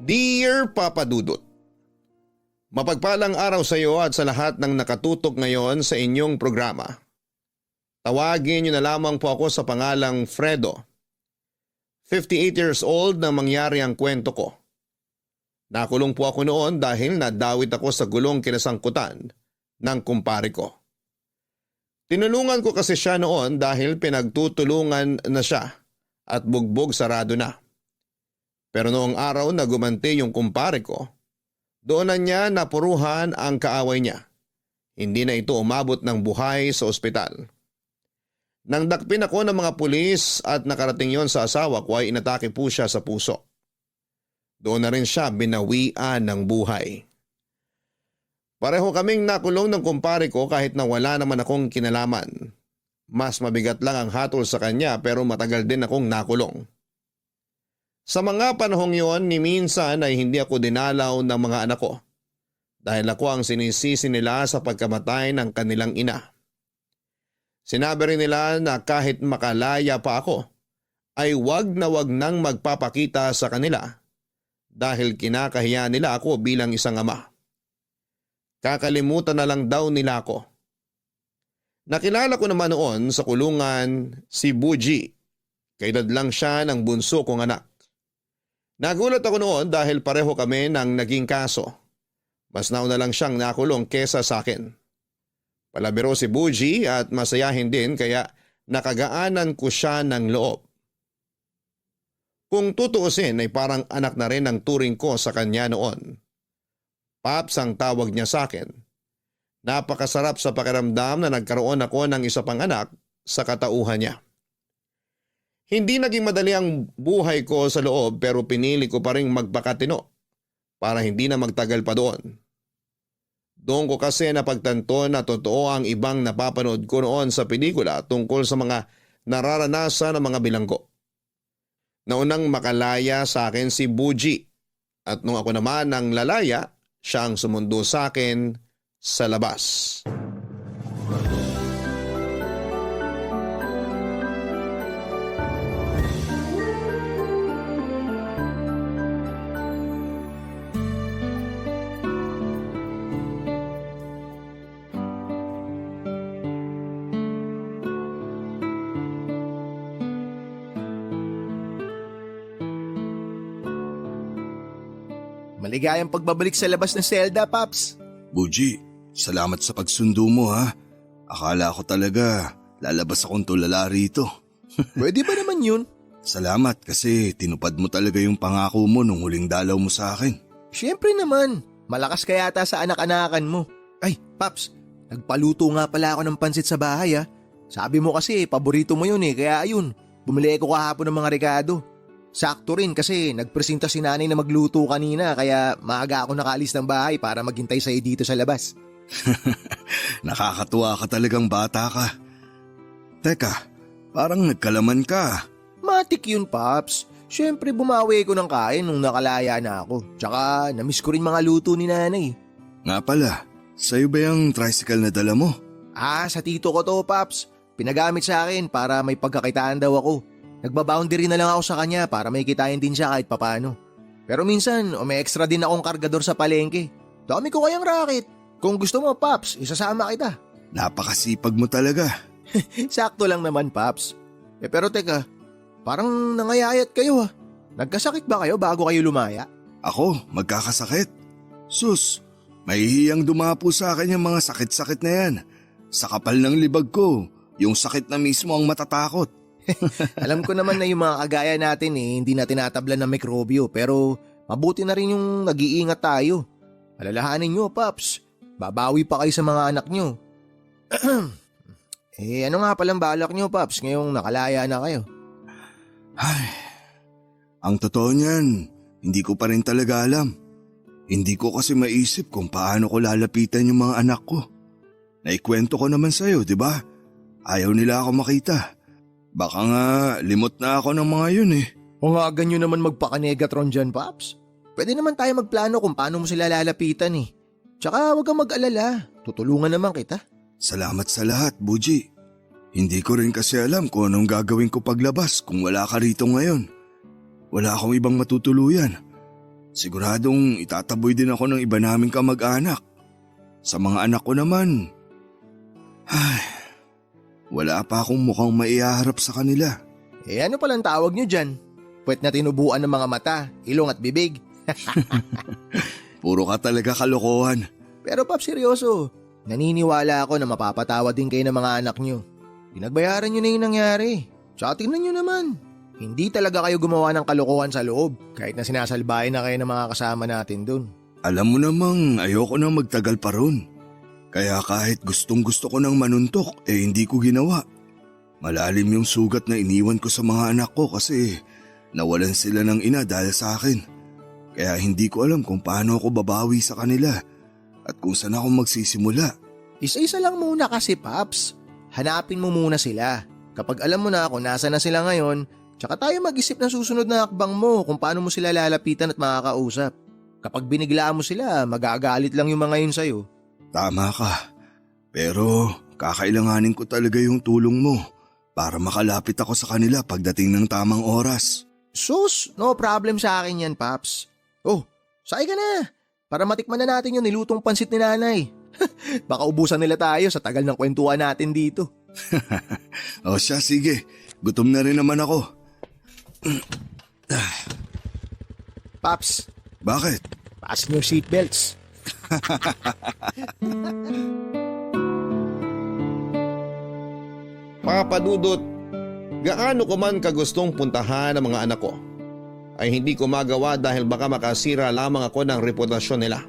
Dear Papa Dudut, mapagpalang araw sa iyo at sa lahat ng nakatutok ngayon sa inyong programa. Tawagin niyo na lamang po ako sa pangalang Fredo. 58 years old nang mangyari ang kwento ko. Nakulong po ako noon dahil nadawit ako sa gulong kinasangkutan ng kumpare ko. Tinulungan ko kasi siya noon dahil pinagtutulungan na siya at bugbog sarado na. Pero noong araw na gumanti yung kumpare ko, doon na niya napuruhan ang kaaway niya. Hindi na ito umabot ng buhay sa ospital. Nang dakpin ako ng mga pulis at nakarating yon sa asawa ko ay inatake po siya sa puso. Doon na rin siya binawian ng buhay. Pareho kaming nakulong ng kumpare ko kahit na wala naman akong kinalaman. Mas mabigat lang ang hatol sa kanya pero matagal din akong nakulong. Sa mga panahong yon ni minsan ay hindi ako dinalaw ng mga anak ko dahil ako ang sinisisi nila sa pagkamatay ng kanilang ina. Sinabi rin nila na kahit makalaya pa ako ay wag nang magpapakita sa kanila dahil kinakahiya nila ako bilang isang ama. Kakalimutan na lang daw nila ako. Nakilala ko naman noon sa kulungan si Buji. Kaedad lang siya ng bunso kong anak. Nagulat ako noon dahil pareho kami ng naging kaso. Mas nauna lang siyang nakulong kesa sa akin. Palabiro si Buji at masayahin din kaya nakagaanan ko siya ng loob. Kung tutuusin ay parang anak na rin ang turing ko sa kanya noon. Paps ang tawag niya sa akin. Napakasarap sa pakiramdam na nagkaroon ako ng isa pang anak sa katauhan niya. Hindi naging madali ang buhay ko sa loob pero pinili ko pa rin magpakatino para hindi na magtagal pa doon. Doon ko kasi napagtanto na totoo ang ibang napapanood ko noon sa pelikula tungkol sa mga nararanasan ng mga bilanggo. Naunang makalaya sa akin si Buji at nung ako naman ang lalaya, siya ang sumundo sa akin sa labas. Maligayang pagbabalik sa labas ng selda, Paps. Buji, salamat sa pagsundo mo ha. Akala ko talaga lalabas akong tulala rito. Pwede ba naman yun? Salamat kasi tinupad mo talaga yung pangako mo nung huling dalaw mo sa akin. Siyempre naman, malakas ka yata sa anak-anakan mo. Ay, Paps, nagpaluto nga pala ako ng pansit sa bahay ha. Sabi mo kasi paborito mo yun kaya ayun, bumili ako kahapon ng mga rekado. Sakto rin kasi nagpresenta si nanay na magluto kanina kaya maaga ako nakaalis ng bahay para maghintay sa'yo dito sa labas. Nakakatuwa ka talagang bata ka. Teka, parang nagkalaman ka. Matik yun, Paps. Siyempre bumawi ko ng kain nung nakalaya na ako. Tsaka namiss ko rin mga luto ni nanay. Nga pala, sa'yo ba yung tricycle na dala mo? Sa tito ko to, Paps. Pinagamit sa akin para may pagkakitaan daw ako. Nagbaboundary na lang ako sa kanya para may kitain din siya kahit papano. Pero minsan, may extra din akong kargador sa palengke. Dami ko kayang racket. Kung gusto mo, Paps, isasama kita. Napakasipag mo talaga. Sakto lang naman, Paps. Pero teka, parang nangayayat kayo ha. Nagkasakit ba kayo bago kayo lumaya? Ako, magkakasakit. Sus, mahihiyang dumapo sa akin yung mga sakit-sakit na yan. Sa kapal ng libag ko, yung sakit na mismo ang matatakot. Alam ko naman na yung mga kagaya natin hindi na tinatablan ng mikrobyo pero mabuti na rin yung nag-iingat tayo. Alalahanin nyo, Paps. Babawi pa kayo sa mga anak nyo. Ano nga palang balak nyo, Paps, ngayong nakalaya na kayo? Ay, ang totoo niyan, hindi ko pa rin talaga alam. Hindi ko kasi maisip kung paano ko lalapitan yung mga anak ko. Naikwento ko naman sa'yo, di ba? Ayaw nila ako makita. Baka nga limot na ako ng mga yun O nga ganyo naman magpaka-negatron dyan, Paps. Pwede naman tayo magplano kung paano mo sila lalapitan Tsaka huwag kang mag-alala. Tutulungan naman kita. Salamat sa lahat, Buji. Hindi ko rin kasi alam kung anong gagawin ko paglabas kung wala ka rito ngayon. Wala akong ibang matutuluyan. Siguradong itataboy din ako ng iba naming kamag-anak. Sa mga anak ko naman, wala pa akong mukhang maiharap sa kanila. Ano palang tawag nyo dyan? Puwet na tinubuan ng mga mata, ilong at bibig. Puro ka talaga kalokohan. Pero Paps, seryoso. Naniniwala ako na mapapatawad din kayo ng mga anak nyo. Pinagbayaran nyo na yung nangyari. Tsaka tingnan nyo naman. Hindi talaga kayo gumawa ng kalokohan sa loob kahit na sinasalbahin na kayo ng mga kasama natin dun. Alam mo namang ayoko nang magtagal pa ron. Kaya kahit gustong gusto ko nang manuntok, hindi ko ginawa. Malalim yung sugat na iniwan ko sa mga anak ko kasi nawalan sila ng ina dahil sa akin. Kaya hindi ko alam kung paano ako babawi sa kanila at kung saan ako magsisimula. Isa-isa lang muna kasi, Paps. Hanapin mo muna sila. Kapag alam mo na kung nasa na sila ngayon, tsaka tayo mag-isip ng susunod na hakbang mo kung paano mo sila lalapitan at makakausap. Kapag biniglaan mo sila, magagalit lang yung mga yun sa'yo. Tama ka. Pero kakailanganin ko talaga yung tulong mo para makalapit ako sa kanila pagdating ng tamang oras. Sus, no problem sa akin yan, Paps. Oh, sakay ka na. Para matikman na natin yung nilutong pansit ni nanay. Baka ubusan nila tayo sa tagal ng kwentuhan natin dito. O siya, sige. Gutom na rin naman ako. Paps, Bakit? fasten your seatbelts. Papa Dudut, gaano ko man kagustong puntahan ang mga anak ko, ay hindi ko magawa dahil baka makasira lamang ako ng reputasyon nila.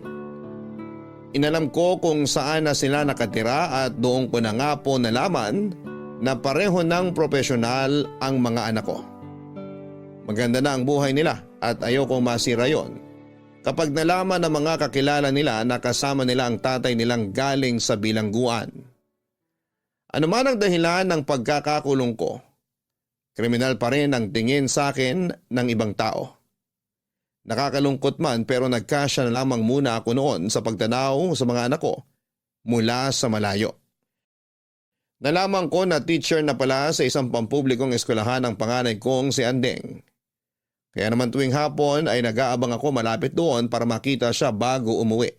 Inalam ko kung saan na sila nakatira at doon ko na nga po nalaman na pareho ng profesional ang mga anak ko. Maganda na ang buhay nila at ayokong masira yon kapag nalaman ng mga kakilala nila na kasama nila ang tatay nilang galing sa bilangguan. Ano man ang dahilan ng pagkakakulong ko, kriminal pa rin ang tingin sa akin ng ibang tao. Nakakalungkot man pero nagkasya na lamang muna ako noon sa pagtanaw sa mga anak ko mula sa malayo. Nalaman ko na teacher na pala sa isang pampublikong eskwelahan ang panganay kong si Andeng. Kaya naman tuwing hapon ay nag-aabang ako malapit doon para makita siya bago umuwi.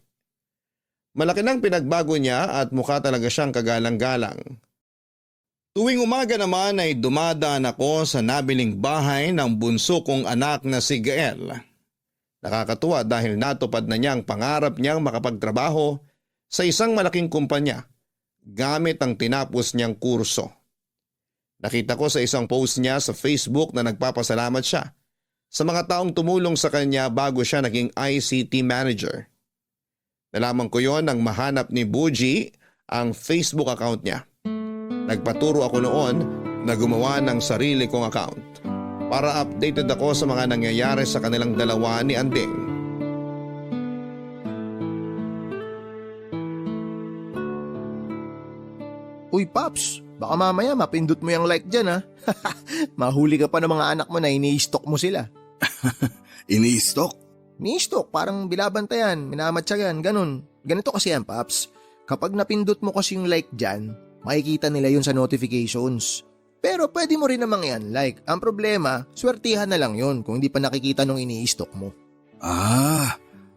Malaki nang pinagbago niya at mukha talaga siyang kagalang-galang. Tuwing umaga naman ay dumadaan ako sa nabiling bahay ng bunso kong anak na si Gael. Nakakatuwa dahil natupad na niya ang pangarap niyang makapagtrabaho sa isang malaking kumpanya gamit ang tinapos niyang kurso. Nakita ko sa isang post niya sa Facebook na nagpapasalamat siya sa mga taong tumulong sa kanya bago siya naging ICT manager. Nalaman ko yon nang mahanap ni Buji ang Facebook account niya. Nagpaturo ako noon na gumawa ng sarili kong account para updated ako sa mga nangyayari sa kanilang dalawa ni Andeng. Uy, Paps, baka mamaya mapindot mo yung like dyan, ha? Mahuli ka pa ng mga anak mo na ini-stock mo sila. Ini-stock? Ni-stock, parang bilabantayan, minamatsagan, ganun. Ganito kasi yan, Paps. Kapag napindot mo kasi yung like dyan, makikita nila yun sa notifications. Pero pwede mo rin namang i-unlike. Ang problema, swertihan na lang yun kung hindi pa nakikita nung ini-stock mo.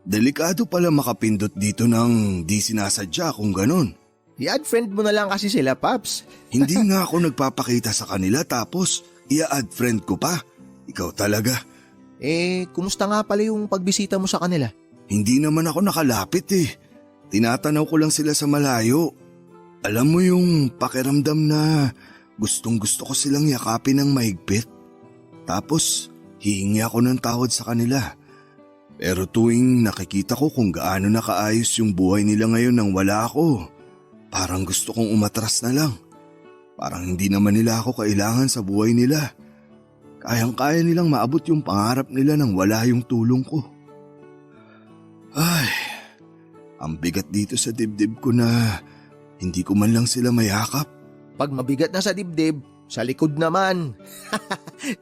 Delikado pala makapindot dito ng di sinasadya kung ganun. I-add friend mo na lang kasi sila, Paps. Hindi nga ako nagpapakita sa kanila tapos i-add friend ko pa. Ikaw talaga. Kumusta nga pala yung pagbisita mo sa kanila? Hindi naman ako nakalapit eh. Tinatanaw ko lang sila sa malayo. Alam mo yung pakiramdam na gustong gusto ko silang yakapin ng mahigpit. Tapos hihingi ako ng tawad sa kanila. Pero tuwing nakikita ko kung gaano nakaayos yung buhay nila ngayon nang wala ako, parang gusto kong umatras na lang. Parang hindi naman nila ako kailangan sa buhay nila. Kayang-kaya nilang maabot yung pangarap nila nang wala yung tulong ko. Ay, ang bigat dito sa dibdib ko na hindi ko man lang sila mayakap. Pag mabigat na sa dibdib, sa likod naman.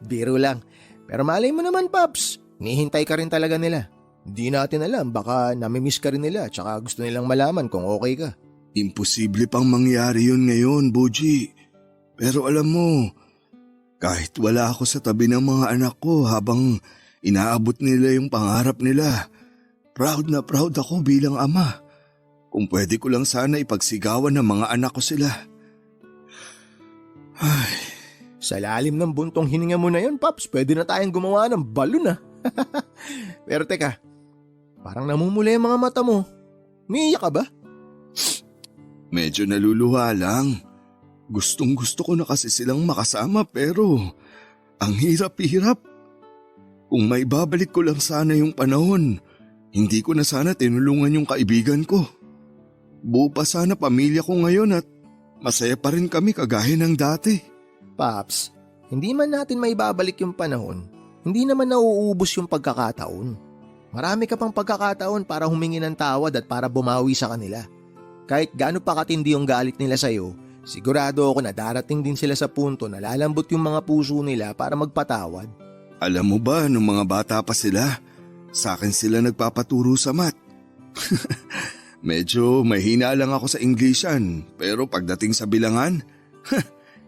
Biro lang. Pero malay mo naman, Paps. Nihintay ka rin talaga nila. Hindi natin alam, baka namimiss ka rin nila tsaka gusto nilang malaman kung okay ka. Imposible pang mangyari yun ngayon, Buji. Pero alam mo, kahit wala ako sa tabi ng mga anak ko habang Inaabot nila yung pangarap nila. Proud na proud ako bilang ama. Kung pwede ko lang sana ipagsigawan ng mga anak ko sila. Sa lalim ng buntong hininga mo na yun, Paps, pwede na tayong gumawa ng balon ah. Pero teka, parang namumula yung mga mata mo. Umiiyak ka ba? Medyo naluluha lang. Gustong gusto ko na kasi silang makasama pero ang hirap-hirap. Kung may babalik ko lang sana yung panahon, hindi ko na sana tinulungan yung kaibigan ko. Buo pa sana pamilya ko ngayon at masaya pa rin kami kagaya ng dati. Paps, hindi man natin maibabalik yung panahon, hindi naman nauubos yung pagkakataon. Marami ka pang pagkakataon para humingi ng tawad at para bumawi sa kanila. Kahit gaano pa katindi yung galit nila sa'yo, sigurado ako na darating din sila sa punto na lalambot yung mga puso nila para magpatawad. Alam mo ba, nung mga bata pa sila, sa akin sila nagpapaturo sa math. Medyo mahina lang ako sa Englishan, pero pagdating sa bilangan,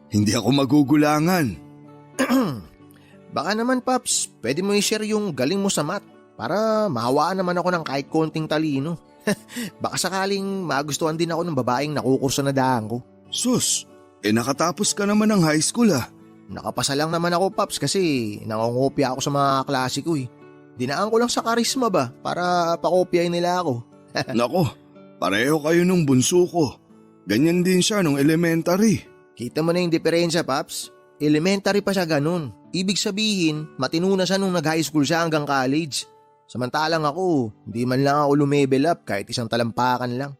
hindi ako magugulangan. Baka naman, Paps, pwede mo i-share yung galing mo sa math para mahawaan naman ako ng kahit konting talino. Baka sakaling magustuhan din ako ng babaeng nakukurso na daan ko. Sus, nakatapos ka naman ng high school ah. Nakapasa lang naman ako, Paps, kasi nangongopya ako sa mga klase ko eh. Dinaan ko lang sa karisma ba para pakopyahin nila ako. Nako, pareho kayo nung bunso ko. Ganyan din siya nung elementary. Kita mo na yung diferensya, Paps. Elementary pa siya ganun. Ibig sabihin, matino na siya nung nag-high school siya hanggang college. Samantalang ako, hindi man lang ako lumevel up kahit isang talampakan lang.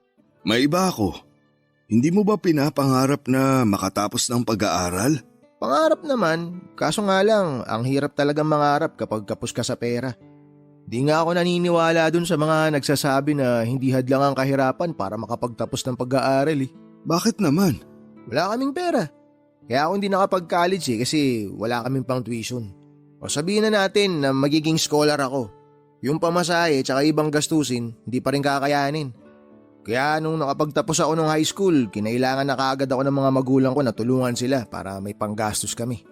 May iba ako. Hindi mo ba pinapangarap na makatapos ng pag-aaral? Pangarap naman, kaso nga lang, ang hirap talagang mangarap kapag kapos ka sa pera. Di nga ako naniniwala dun sa mga nagsasabi na hindi hadlang ang kahirapan para makapagtapos ng pag-aaral eh. Bakit naman? Wala kaming pera. Kaya ako hindi nakapag-college eh kasi wala kaming pang tuition. O sabihin na natin na magiging scholar ako. Yung pamasahe tsaka ibang gastusin, hindi pa rin kakayanin. Kaya nung nakapagtapos ako ng high school, kinailangan na kaagad ako ng mga magulang ko na tulungan sila para may panggastos kami.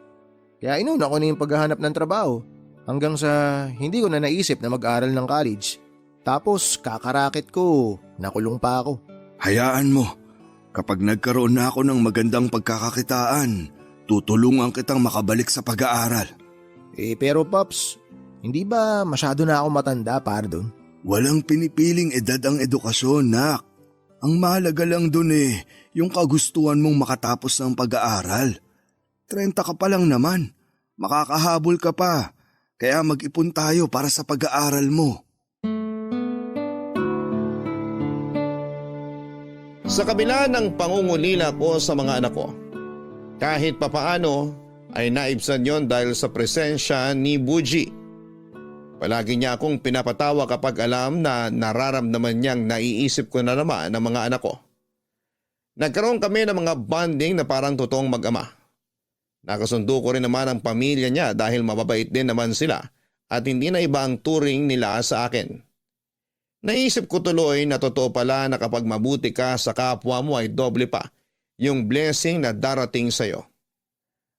Kaya inuna ko na yung paghahanap ng trabaho hanggang sa hindi ko na naisip na mag-aral ng college. Tapos kakarakit ko, nakulong pa ako. Hayaan mo. Kapag nagkaroon na ako ng magandang pagkakakitaan, tutulungan kitang makabalik sa pag-aaral. Pero Pops, hindi ba masyado na ako matanda para doon? Walang pinipiling edad ang edukasyon, nak. Ang mahalaga lang dun yung kagustuhan mong makatapos ng pag-aaral. 30 ka pa lang naman, makakahabol ka pa, kaya mag-ipon tayo para sa pag-aaral mo. Sa kabila ng pangungulila ko sa mga anak ko, kahit papaano ay naibsan yon dahil sa presensya ni Buji. Palagi niya akong pinapatawa kapag alam na nararamdaman niyang naiisip ko na naman ang mga anak ko. Nagkaroon kami ng mga bonding na parang totoong mag-ama. Nakasundo ko rin naman ang pamilya niya dahil mababait din naman sila at hindi na iba ang turing nila sa akin. Naisip ko tuloy na totoo pala na kapag mabuti ka sa kapwa mo ay doble pa yung blessing na darating sa'yo.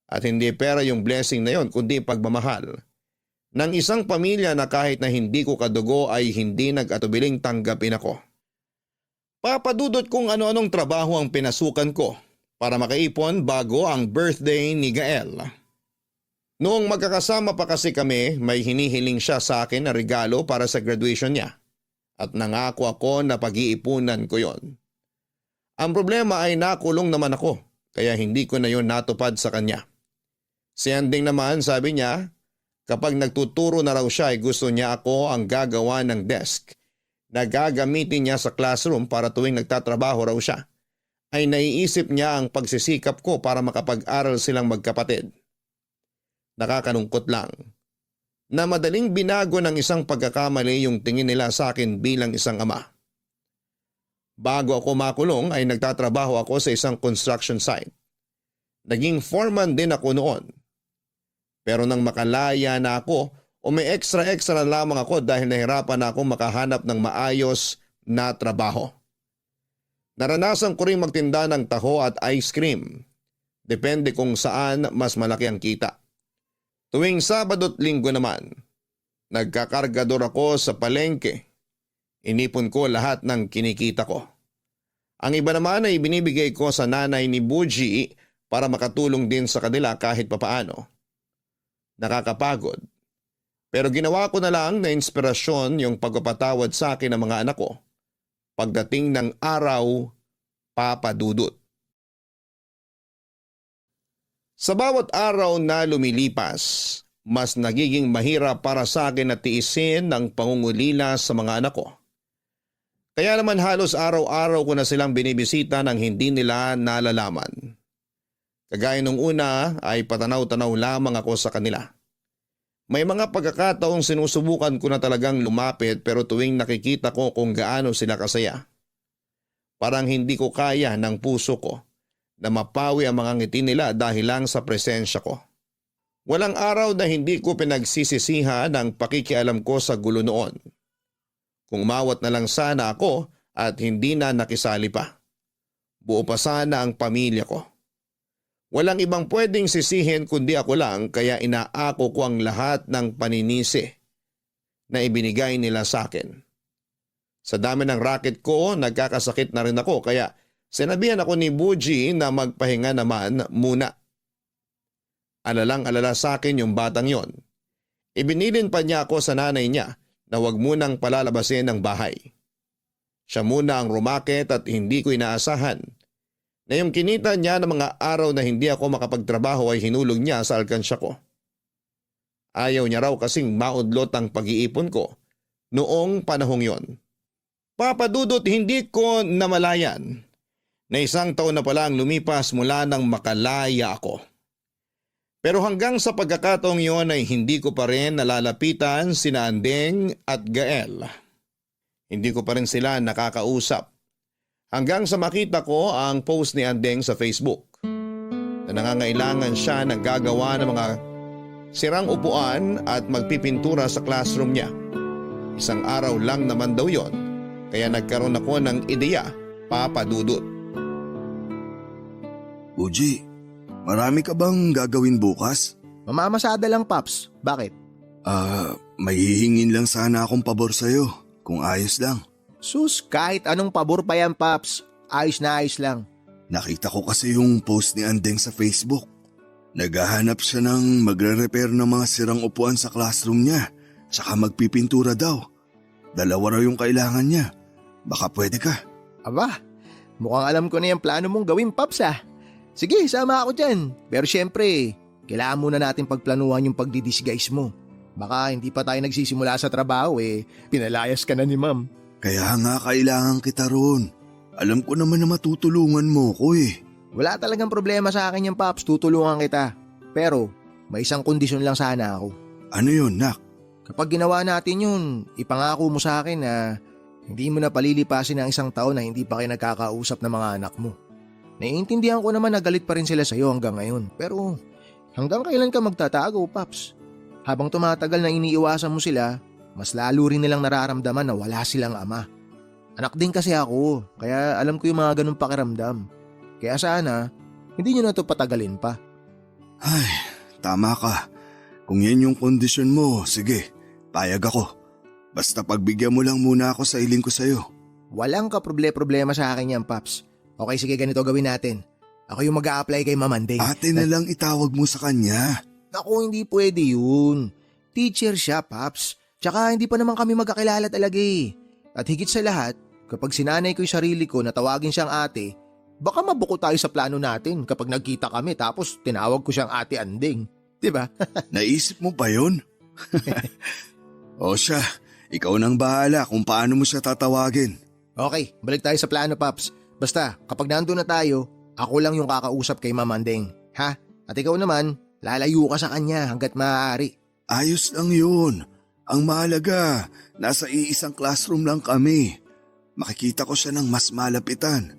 At hindi pera yung blessing na yon kundi pagmamahal ng isang pamilya na kahit na hindi ko kadugo ay hindi nag-atubiling tanggapin ako. Papadudot kung ano-anong trabaho ang pinasukan ko para makaipon bago ang birthday ni Gael. Noong magkakasama pa kasi kami, may hinihiling siya sa akin na regalo para sa graduation niya. At nangako ako na pag-iipunan ko yon. Ang problema ay nakulong naman ako, kaya hindi ko na yon natupad sa kanya. Si Anding naman sabi niya, kapag nagtuturo na raw siya ay gusto niya ako ang gagawa ng desk na gagamitin niya sa classroom para tuwing nagtatrabaho raw siya. Ay naiisip niya ang pagsisikap ko para makapag-aral silang magkapatid. Nakakalungkot lang na madaling binago ng isang pagkakamali yung tingin nila sa akin bilang isang ama. Bago ako makulong ay nagtatrabaho ako sa isang construction site. Naging foreman din ako noon. Pero nang makalaya na ako o may extra lamang ako dahil nahirapan na ako makahanap ng maayos na trabaho. Naranasan ko rin magtinda ng taho at ice cream. Depende kung saan mas malaki ang kita. Tuwing Sabado at Linggo naman, Nagkakargador ako sa palengke. Inipon ko lahat ng kinikita ko. Ang iba naman ay binibigay ko sa nanay ni Buji para makatulong din sa kanila kahit papaano. Nakakapagod. Pero ginawa ko na lang na inspirasyon yung pagpapatawad sa akin ng mga anak ko. Pagdating ng araw, Papa Dudut. Sa bawat araw na lumilipas, mas nagiging mahirap para sa akin na tiisin ang pangungulila sa mga anak ko. Kaya naman halos araw-araw ko na silang binibisita nang hindi nila nalalaman. Kagaya nung una ay patanaw-tanaw lamang ako sa kanila. May mga pagkakataong sinusubukan ko na talagang lumapit pero tuwing nakikita ko kung gaano sila kasaya. Parang hindi ko kaya ng puso ko na mapawi ang mga ngiti nila dahil lang sa presensya ko. Walang araw na hindi ko pinagsisisihan ang pakikialam ko sa gulo noon. Kung umawat na lang sana ako at hindi na nakisali pa. Buo pa sana ang pamilya ko. Walang ibang pwedeng sisihin kundi ako lang kaya inaako ko ang lahat ng paninisi na ibinigay nila sa akin. Sa dami ng racket ko, nagkakasakit na rin ako kaya sinabihan ako ni Buji na magpahinga naman muna. Alalang-alala sa akin yung batang yon. Ibinilin pa niya ako sa nanay niya na huwag munang palalabasin ang bahay. Siya muna ang rumakit at hindi ko inaasahan na yung kinita niya ng mga araw na hindi ako makapagtrabaho ay hinulog niya sa alkansya ko. Ayaw niya raw kasing maudlot ang pag-iipon ko noong panahong yon. Papa Dudut, hindi ko namalayan na isang taon na pala ang lumipas mula nang makalaya ako. Pero hanggang sa pagkakataong yon ay hindi ko pa rin nalalapitan sina Andeng at Gael. Hindi ko pa rin sila nakakausap. Hanggang sa makita ko ang post ni Andeng sa Facebook na nangangailangan siya ng gagawa ng mga sirang upuan at magpipintura sa classroom niya. Isang araw lang naman daw yon, kaya nagkaroon ako ng ideya, Papa Dudut. Uji, marami ka bang gagawin bukas? Mamamasada lang, Paps. Bakit? May hihingin lang sana akong pabor sa'yo, kung ayos lang. Sus, kahit anong pabor pa yan, Paps. Ayos na ayos lang. Nakita ko kasi yung post ni Andeng sa Facebook. Naghahanap siya ng magre-repair ng mga sirang upuan sa classroom niya, tsaka magpipintura daw. 2 raw yung kailangan niya. Baka pwede ka. Aba, mukhang alam ko na yung plano mong gawin, Paps ah. Sige, sama ako dyan. Pero syempre, kailangan muna natin pagplanuhan yung pagdidisguise mo. Baka hindi pa tayo nagsisimula sa trabaho pinalayas ka na ni Ma'am. Kaya nga kailangan kita ron. Alam ko naman na matutulungan mo ko Wala talagang problema sa akin yung Paps, tutulungan kita. Pero may isang kondisyon lang sana ako. Ano yun, Nak? Kapag ginawa natin yun, ipangako mo sa akin na hindi mo na palilipasin ang 1 taon na hindi pa kayo nagkakausap ng mga anak mo. Naiintindihan ko naman na galit pa rin sila sa'yo hanggang ngayon. Pero hanggang kailan ka magtatago, Paps? Habang tumatagal na iniiwasan mo sila, mas lalo rin nilang nararamdaman na wala silang ama. Anak din kasi ako, kaya alam ko yung mga ganung pakiramdam. Kaya sana, hindi nyo na ito patagalin pa. Ay, tama ka. Kung yan yung kondisyon mo, sige, payag ako. Basta pagbigyan mo lang muna ako sa iling ko sa'yo. Walang problema sa akin yan, Paps. Okay, sige, ganito gawin natin. Ako yung mag-a-apply kay Mamandeng. Ate na lang itawag mo sa kanya. Naku, hindi pwede yun. Teacher siya, Paps. Tsaka hindi pa naman kami magkakilala talaga At higit sa lahat, kapag sinanay ko yung sarili ko na tawagin siyang ate, baka mabuko tayo sa plano natin kapag nagkita kami tapos tinawag ko siyang Ate Andeng. Diba? Naisip mo pa yun? O siya, ikaw nang bahala kung paano mo siya tatawagin. Okay, balik tayo sa plano, Paps. Basta, kapag nandun na tayo, ako lang yung kakausap kay Mamandeng. Ha? At ikaw naman, lalayo ka sa kanya hanggat maaari. Ayos lang yun. Ang mahalaga, nasa iisang classroom lang kami. Makikita ko siya ng mas malapitan.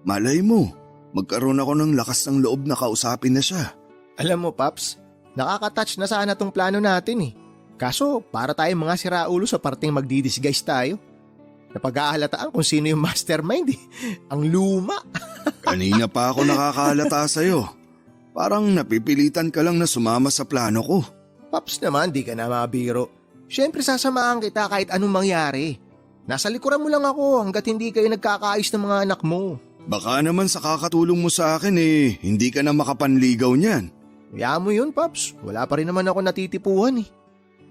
Malay mo, magkaroon ako ng lakas ng loob na kausapin na siya. Alam mo, Paps, nakaka-touch na sana tong plano natin Kaso, para tayong mga siraulo sa parting magdidisguise tayo. Napag-aahalataan kung sino yung mastermind Ang luma. Kanina pa ako nakakahalata sa'yo. Parang napipilitan ka lang na sumama sa plano ko. Paps naman, di ka na mabiro. Siyempre sasamahan kita kahit anong mangyari. Nasa likuran mo lang ako hanggat hindi kayo nagkakaayos ng mga anak mo. Baka naman sa kakatulong mo sa akin hindi ka na makapanligaw niyan. Hayaan mo yun, Paps. Wala pa rin naman ako natitipuhan eh.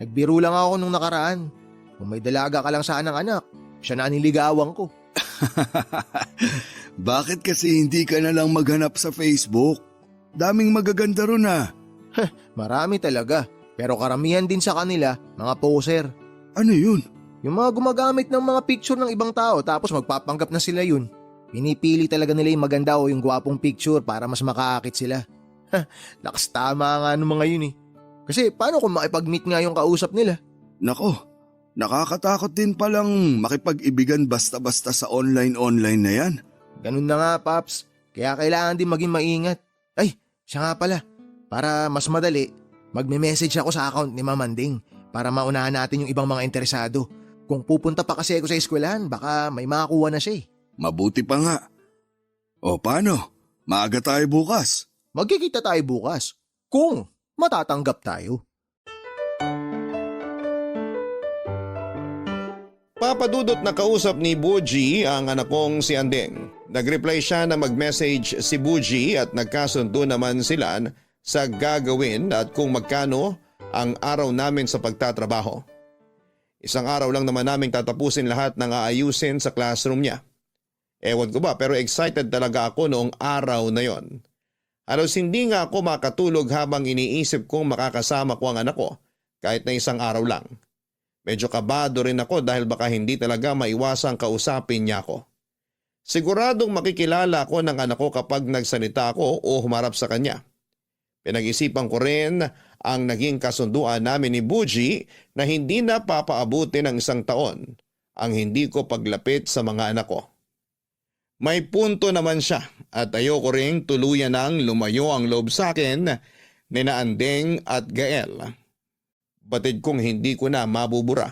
Nagbiro lang ako nung nakaraan. Kung may dalaga ka lang sana ng anak, siya na niligawan ko. Bakit kasi hindi ka na lang maghanap sa Facebook? Daming magaganda ron Marami talaga. Pero karamihan din sa kanila, mga poser. Ano yun? Yung mga gumagamit ng mga picture ng ibang tao tapos magpapanggap na sila yun. Pinipili talaga nila yung maganda o yung gwapong picture para mas makaakit sila. Lakas tama nga ng mga yun eh. Kasi paano kung makipag-meet nga yung kausap nila? Nako, nakakatakot din palang makipag-ibigan basta-basta sa online na yan. Ganun na nga, Paps. Kaya kailangan din maging maingat. Ay, siya nga pala. Para mas madali, magme-message ako sa account ni Mamanding para maunahan natin yung ibang mga interesado. Kung pupunta pa kasi ako sa eskwelahan, baka may makakuha na siya eh. Mabuti pa nga. O paano? Maaga tayo bukas. Magkikita tayo bukas. Kung matatanggap tayo. Papadudot na kausap ni Buji ang anak kong si Andeng. Nag-reply siya na mag-message si Buji at nagkasundo naman sila sa gagawin at kung magkano ang araw namin sa pagtatrabaho. Isang araw lang naman naming tatapusin lahat ng aayusin sa classroom niya. Ewan ko ba pero excited talaga ako noong araw na yon. Halos hindi nga ako makatulog habang iniisip kong makakasama ko ang anak ko kahit na isang araw lang. Medyo kabado rin ako dahil baka hindi talaga maiwasang kausapin niya ako. Siguradong makikilala ako ng anak ko kapag nagsalita ako o humarap sa kanya. Pinag-isipan ko rin ang naging kasunduan namin ni Buji na hindi na papaabuti ng isang taon ang hindi ko paglapit sa mga anak ko. May punto naman siya at ayoko ring tuluyan ng lumayo ang loob sa akin ni Andeng at Gael. Batid kong hindi ko na mabubura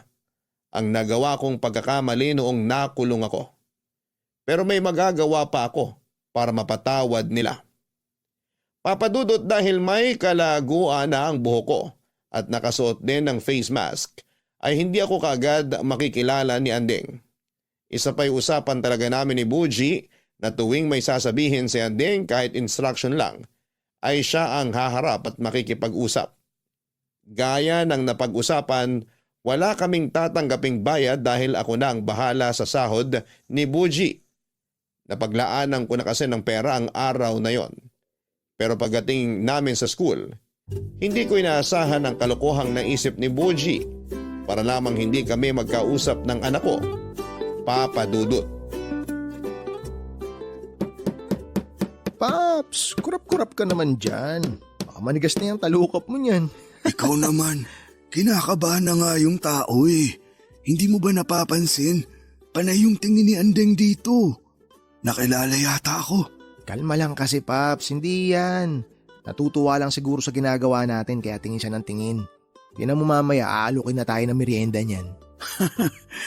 ang nagawa kong pagkakamali noong nakulong ako. Pero may magagawa pa ako para mapatawad nila. Papadudot dahil may kalaguan na ang buhok ko at nakasuot din ng face mask ay hindi ako kagad makikilala ni Andeng. Isa pa'y usapan talaga namin ni Buji na tuwing may sasabihin si Andeng kahit instruction lang ay siya ang haharap at makikipag-usap. Gaya ng napag-usapan, wala kaming tatanggaping bayad dahil ako na ang bahala sa sahod ni Buji. Napaglaanan ko na kasi ng pera ang araw na yon. Pero pagdating namin sa school, hindi ko inaasahan ang kalokohang naisip ni Buji para lamang hindi kami magkausap ng anak ko, Papa Dudut. Paps, kurap-kurap ka naman dyan. Baka manigas na yung talukap mo niyan. Ikaw naman, kinakabahan na nga yung tao eh. Hindi mo ba napapansin? Panay yung tingin ni Andeng dito. Nakilala yata ako. Kalma lang kasi, Paps. Hindi yan. Natutuwa lang siguro sa ginagawa natin kaya tingin siya ng tingin. Yan mo mamaya, aalukin na tayo ng merienda niyan.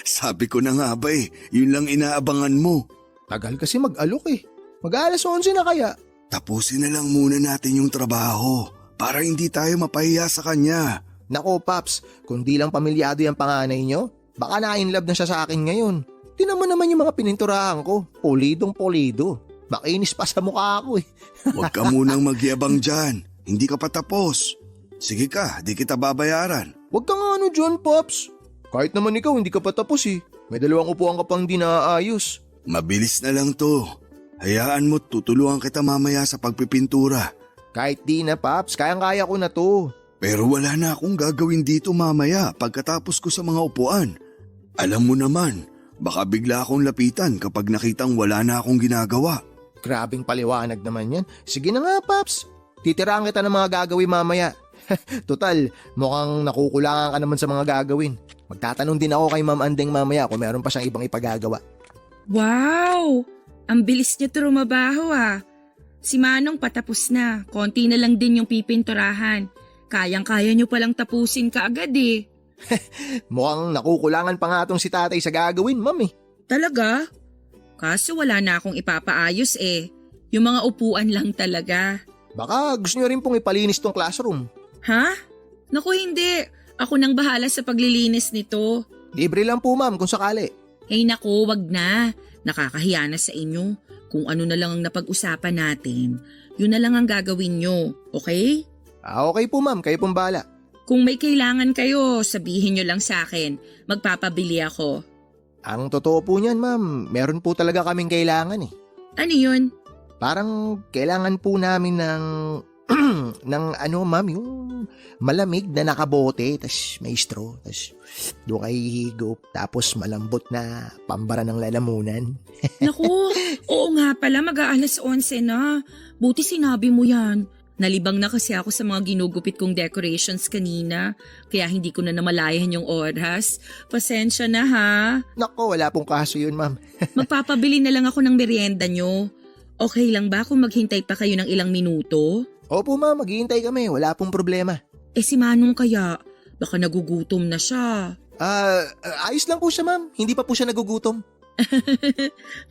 Sabi ko na nga ba yun lang inaabangan mo. Tagal kasi mag-alok eh. Mag-alas 11 na kaya. Tapusin na lang muna natin yung trabaho para hindi tayo mapahiya sa kanya. Nako, Paps, kung di lang pamilyado yung panganay nyo, baka na-inlove na siya sa akin ngayon. Tinan mo naman yung mga pininturahan ko. Polidong polido. Makinis pa sa mukha ako eh. Huwag ka munang magyabang dyan. Hindi ka pa tapos. Sige ka, di kita babayaran. Huwag ka nga ano dyan, Pops. Kahit naman ikaw, hindi ka pa tapos eh. May 2 upuan ka pang di naaayos. Mabilis na lang to. Hayaan mo, tutulungan kita mamaya sa pagpipintura. Kahit di na, Pops. Kayang-kaya ko na to. Pero wala na akong gagawin dito mamaya pagkatapos ko sa mga upuan. Alam mo naman, baka bigla akong lapitan kapag nakitang wala na akong ginagawa. Grabing paliwanag naman yan. Sige na nga, Paps. Titiraan kita ng mga gagawin mamaya. Total, mukhang nakukulangan ka naman sa mga gagawin. Magtatanong din ako kay Ma'am Andeng mamaya kung meron pa siyang ibang ipagagawa. Wow! Ang bilis niya trumabaho ah. Si Manong patapos na. Konti na lang din yung pipinturahan. Kayang-kaya niyo palang tapusin kaagad eh. Mukhang nakukulangan pa nga tong si tatay sa gagawin, Ma'am eh. Talaga? Kaso wala na akong ipapaayos eh. Yung mga upuan lang talaga. Baka gusto niyo rin pong ipalinis tong classroom. Ha? Naku hindi. Ako nang bahala sa paglilinis nito. Libre lang po ma'am kung sakali. Hey naku, wag na. Nakakahiya na sa inyo. Kung ano na lang ang napag-usapan natin, yun na lang ang gagawin nyo. Okay? Okay po ma'am, kayo pong bahala. Kung may kailangan kayo, sabihin nyo lang sa akin. Magpapabili ako. Ang totoo po niyan ma'am, meron po talaga kaming kailangan eh. Ano yun? Parang kailangan po namin ng ng ano ma'am, yung malamig na nakabote, tas may straw, tas doon kayo hihigop, tapos malambot na pambara ng lalamunan. Naku, oo nga pala, mag-aalas 11 na. Buti sinabi mo yan. Nalibang na kasi ako sa mga ginugupit kong decorations kanina, kaya hindi ko na namalayan yung oras. Pasensya na ha. Nako, wala pong kaso yun ma'am. Magpapabili na lang ako ng merienda nyo. Okay lang ba kung maghintay pa kayo ng ilang minuto? Opo ma'am, maghihintay kami, wala pong problema. Eh si Manong kaya, baka nagugutom na siya. Ayos lang po siya ma'am, hindi pa po siya nagugutom.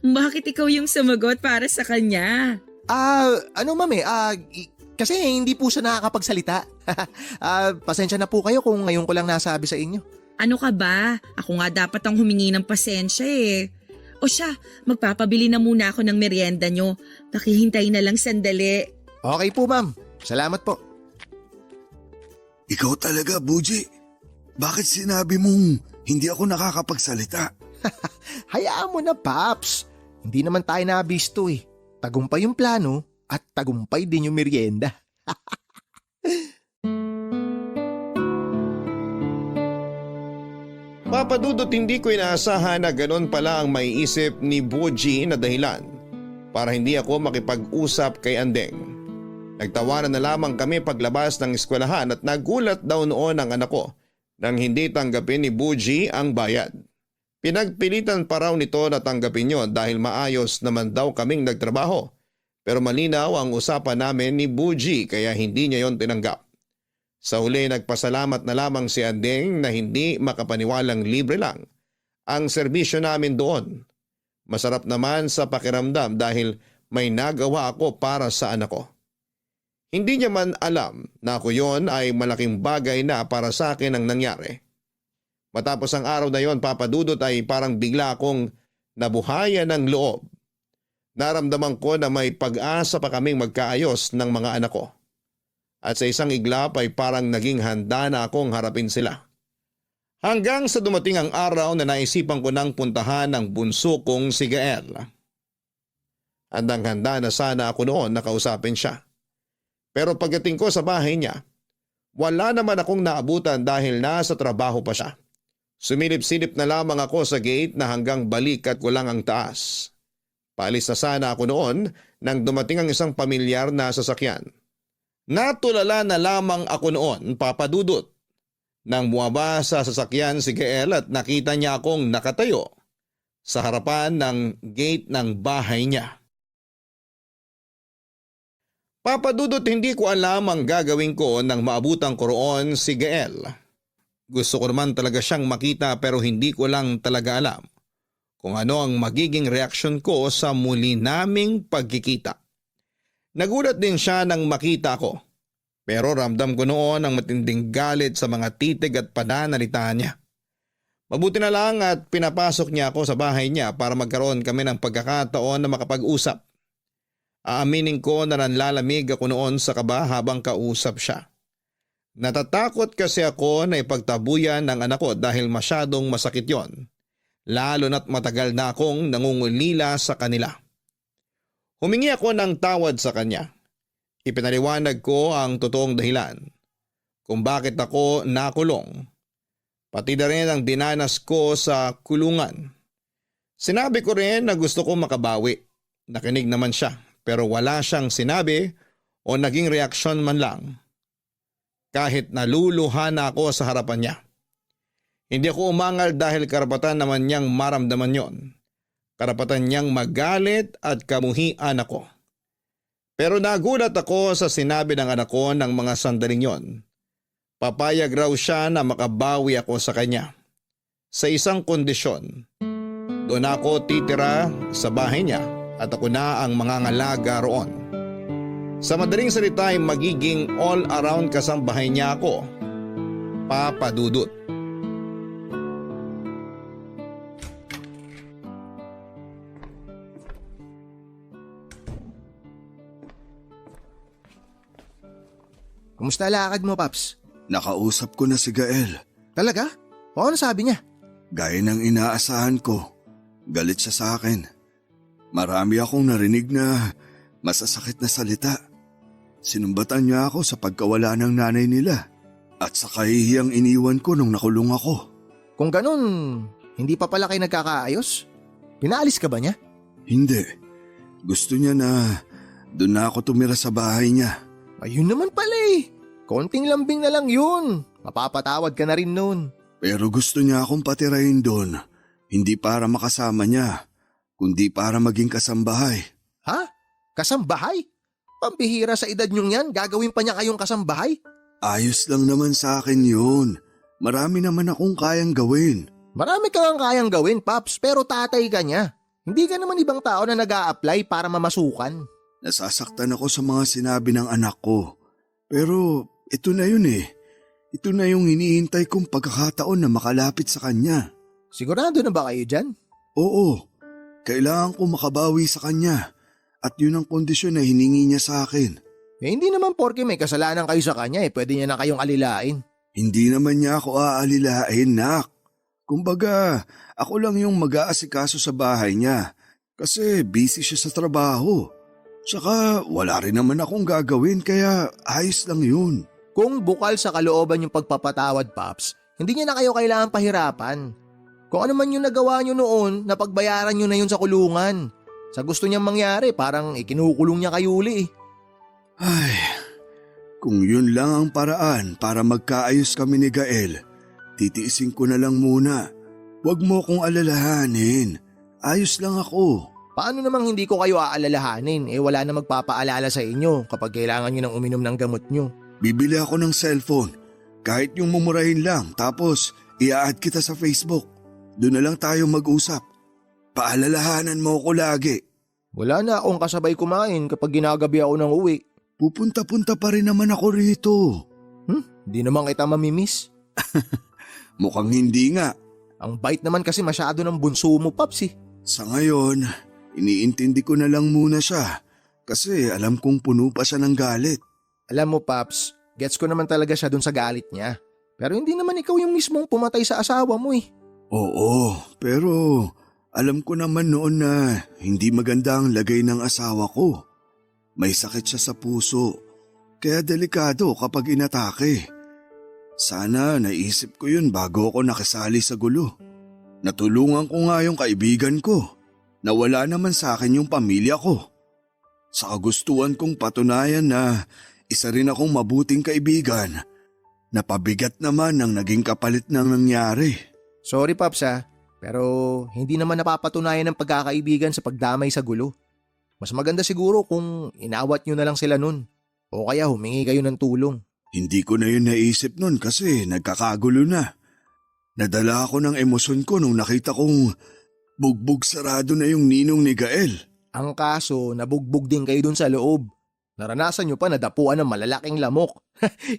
Bakit ikaw yung sumagot para sa kanya? Ano ma'am kasi hindi po siya nakakapagsalita. Pasensya na po kayo kung ngayon ko lang nasabi sa inyo. Ano ka ba? Ako nga dapat ang humingi ng pasensya eh. O siya, magpapabili na muna ako ng merienda nyo. Pakihintay na lang sandali. Okay po ma'am, salamat po. Ikaw talaga, Buji. Bakit sinabi mong hindi ako nakakapagsalita? Hayaan mo na Paps, hindi naman tayo nabisto eh. Tagumpay yung plano at tagumpay din yung merienda. Papadudot, hindi ko inaasahan na ganon pala ang maiisip ni Boji na dahilan para hindi ako makipag-usap kay Andeng. Nagtawanan na lamang kami paglabas ng eskwelahan at nagulat daw noon ang anak ko nang hindi tanggapin ni Boji ang bayad. Pinagpilitan pa raw nito na tanggapin yon dahil maayos naman daw kaming nagtrabaho. Pero malinaw ang usapan namin ni Boji kaya hindi niya yon tinanggap. Sa huli nagpasalamat na lamang si Andeng na hindi makapaniwalang libre lang ang serbisyo namin doon. Masarap naman sa pakiramdam dahil may nagawa ako para sa anak ko. Hindi niya man alam na ako yon ay malaking bagay na para sa akin ang nangyari. Matapos ang araw na yon, Papadudot, ay parang bigla akong nabuhayan ng loob. Naramdaman ko na may pag-asa pa kaming magkaayos ng mga anak ko. At sa isang iglap ay parang naging handa na akong harapin sila. Hanggang sa dumating ang araw na naisipan ko nang puntahan ang bunso kong si Gael. Handang-handa na sana ako noon na kausapin siya. Pero pagdating ko sa bahay niya, wala naman akong naabutan dahil nasa trabaho pa siya. Sumilip-silip na lamang ako sa gate na hanggang balikat ko lang ang taas. Paalis na sana ako noon nang dumating ang isang pamilyar na sasakyan. Natulala na lamang ako noon, Papadudot, nang bumaba sa sasakyan si Gael at nakita niya akong nakatayo sa harapan ng gate ng bahay niya. Papadudot, hindi ko alam ang gagawin ko nang maabutan ko roon si Gael. Gusto ko naman talaga siyang makita pero hindi ko lang talaga alam kung ano ang magiging reaksyon ko sa muli naming pagkikita. Nagulat din siya nang makita ko, pero ramdam ko noon ang matinding galit sa mga titig at pananalita niya. Mabuti na lang at pinapasok niya ako sa bahay niya para magkaroon kami ng pagkakataon na makapag-usap. Aaminin ko na nanlalamig ako noon sa kaba habang kausap siya. Natatakot kasi ako na ipagtabuyan ng anak ko dahil masyadong masakit yon, lalo na't matagal na akong nangungulila sa kanila. Humingi ako ng tawad sa kanya. Ipinaliwanag ko ang totoong dahilan kung bakit ako nakulong, pati na rin ang dinanas ko sa kulungan. Sinabi ko rin na gusto ko makabawi. Nakinig naman siya pero wala siyang sinabi o naging reaksyon man lang. Kahit naluluha na ako sa harapan niya. Hindi ako umangal dahil karapatan naman niyang maramdaman yon. Karapatan niyang magalit at kamuhian ako. Pero nagulat ako sa sinabi ng anak ko ng mga sandaling yon. Papayag raw siya na makabawi ako sa kanya. Sa isang kondisyon. Doon ako titira sa bahay niya at ako na ang mangangalaga roon. Sa madaling salita ay magiging all-around kasambahay niya ako. Papa Dudut. Kumusta lakad mo, Paps? Nakausap ko na si Gael. Talaga? O ano sabi niya? Gaya ng inaasahan ko, galit siya sa akin. Marami akong narinig na masasakit na salita. Sinumbatan niya ako sa pagkawala ng nanay nila at sa kahihiyang iniwan ko nung nakulong ako. Kung ganun, hindi pa pala kayo nagkakaayos? Pinaalis ka ba niya? Hindi. Gusto niya na doon na ako tumira sa bahay niya. Ayun naman pala eh. Konting lambing na lang yun. Mapapatawad ka na rin noon. Pero gusto niya akong patirahin doon. Hindi para makasama niya, kundi para maging kasambahay. Ha? Kasambahay? Pambihira sa edad niyong yan, gagawin pa niya kayong kasambahay? Ayos lang naman sa akin yun. Marami naman akong kayang gawin. Marami kang kayang gawin, Paps, pero tatay ka niya. Hindi ka naman ibang tao na nag-a-apply para mamasukan. Nasasaktan ako sa mga sinabi ng anak ko. Pero ito na yun eh. Ito na yung hinihintay kong pagkakataon na makalapit sa kanya. Sigurado na ba kayo dyan? Oo, kailangan ko makabawi sa kanya. At yun ang kondisyon na hiningi niya sa akin. Eh, hindi naman porke may kasalanan kayo sa kanya pwede niya na kayong alilain. Hindi naman niya ako aalilain, Nak. Kumbaga, ako lang yung mag-aasikaso sa bahay niya. Kasi busy siya sa trabaho. Tsaka wala rin naman akong gagawin kaya ayos lang yun. Kung bukal sa kalooban yung pagpapatawad, Paps, hindi niya na kayo kailangan pahirapan. Kung ano man yung nagawa niyo noon, napagbayaran niyo na yun sa kulungan. Sa gusto niyang mangyari, parang ikinukulong niya kayo uli. Ay, kung yun lang ang paraan para magkaayos kami ni Gael, titiisin ko na lang muna. Huwag mo kong alalahanin. Ayos lang ako. Paano namang hindi ko kayo aalalahanin? Wala na magpapaalala sa inyo kapag kailangan niyo ng uminom ng gamot niyo. Bibili ako ng cellphone. Kahit yung mumurahin lang, tapos i-add kita sa Facebook. Doon na lang tayo mag-usap. Paalalahanan mo ko lagi. Wala na akong kasabay kumain kapag ginagabi ako ng uwi. Pupunta-punta pa rin naman ako rito. Di naman kita mamimiss. Mukhang hindi nga. Ang bait naman kasi masyado ng bunso mo, Paps eh. Sa ngayon, iniintindi ko na lang muna siya kasi alam kong puno pa siya ng galit. Alam mo, Paps, gets ko naman talaga siya dun sa galit niya. Pero hindi naman ikaw yung mismong pumatay sa asawa mo eh. Oo, pero alam ko naman noon na hindi maganda ang lagay ng asawa ko. May sakit siya sa puso, kaya delikado kapag inatake. Sana naisip ko yun bago ako nakisali sa gulo. Natulungan ko nga yung kaibigan ko. Nawala naman sa akin yung pamilya ko. Sa kagustuhan kong patunayan na isa rin akong mabuting kaibigan, napabigat naman ang naging kapalit ng nangyari. Sorry, Paps pero hindi naman napapatunayan ng pagkakaibigan sa pagdamay sa gulo. Mas maganda siguro kung inawat nyo na lang sila nun. O kaya humingi kayo ng tulong. Hindi ko na yun naisip nun kasi nagkakagulo na. Nadala ako ng emosyon ko nung nakita kong bugbog sarado na yung ninong ni Gael. Ang kaso, nabugbog din kayo dun sa loob. Naranasan nyo pa nadapuan ng malalaking lamok.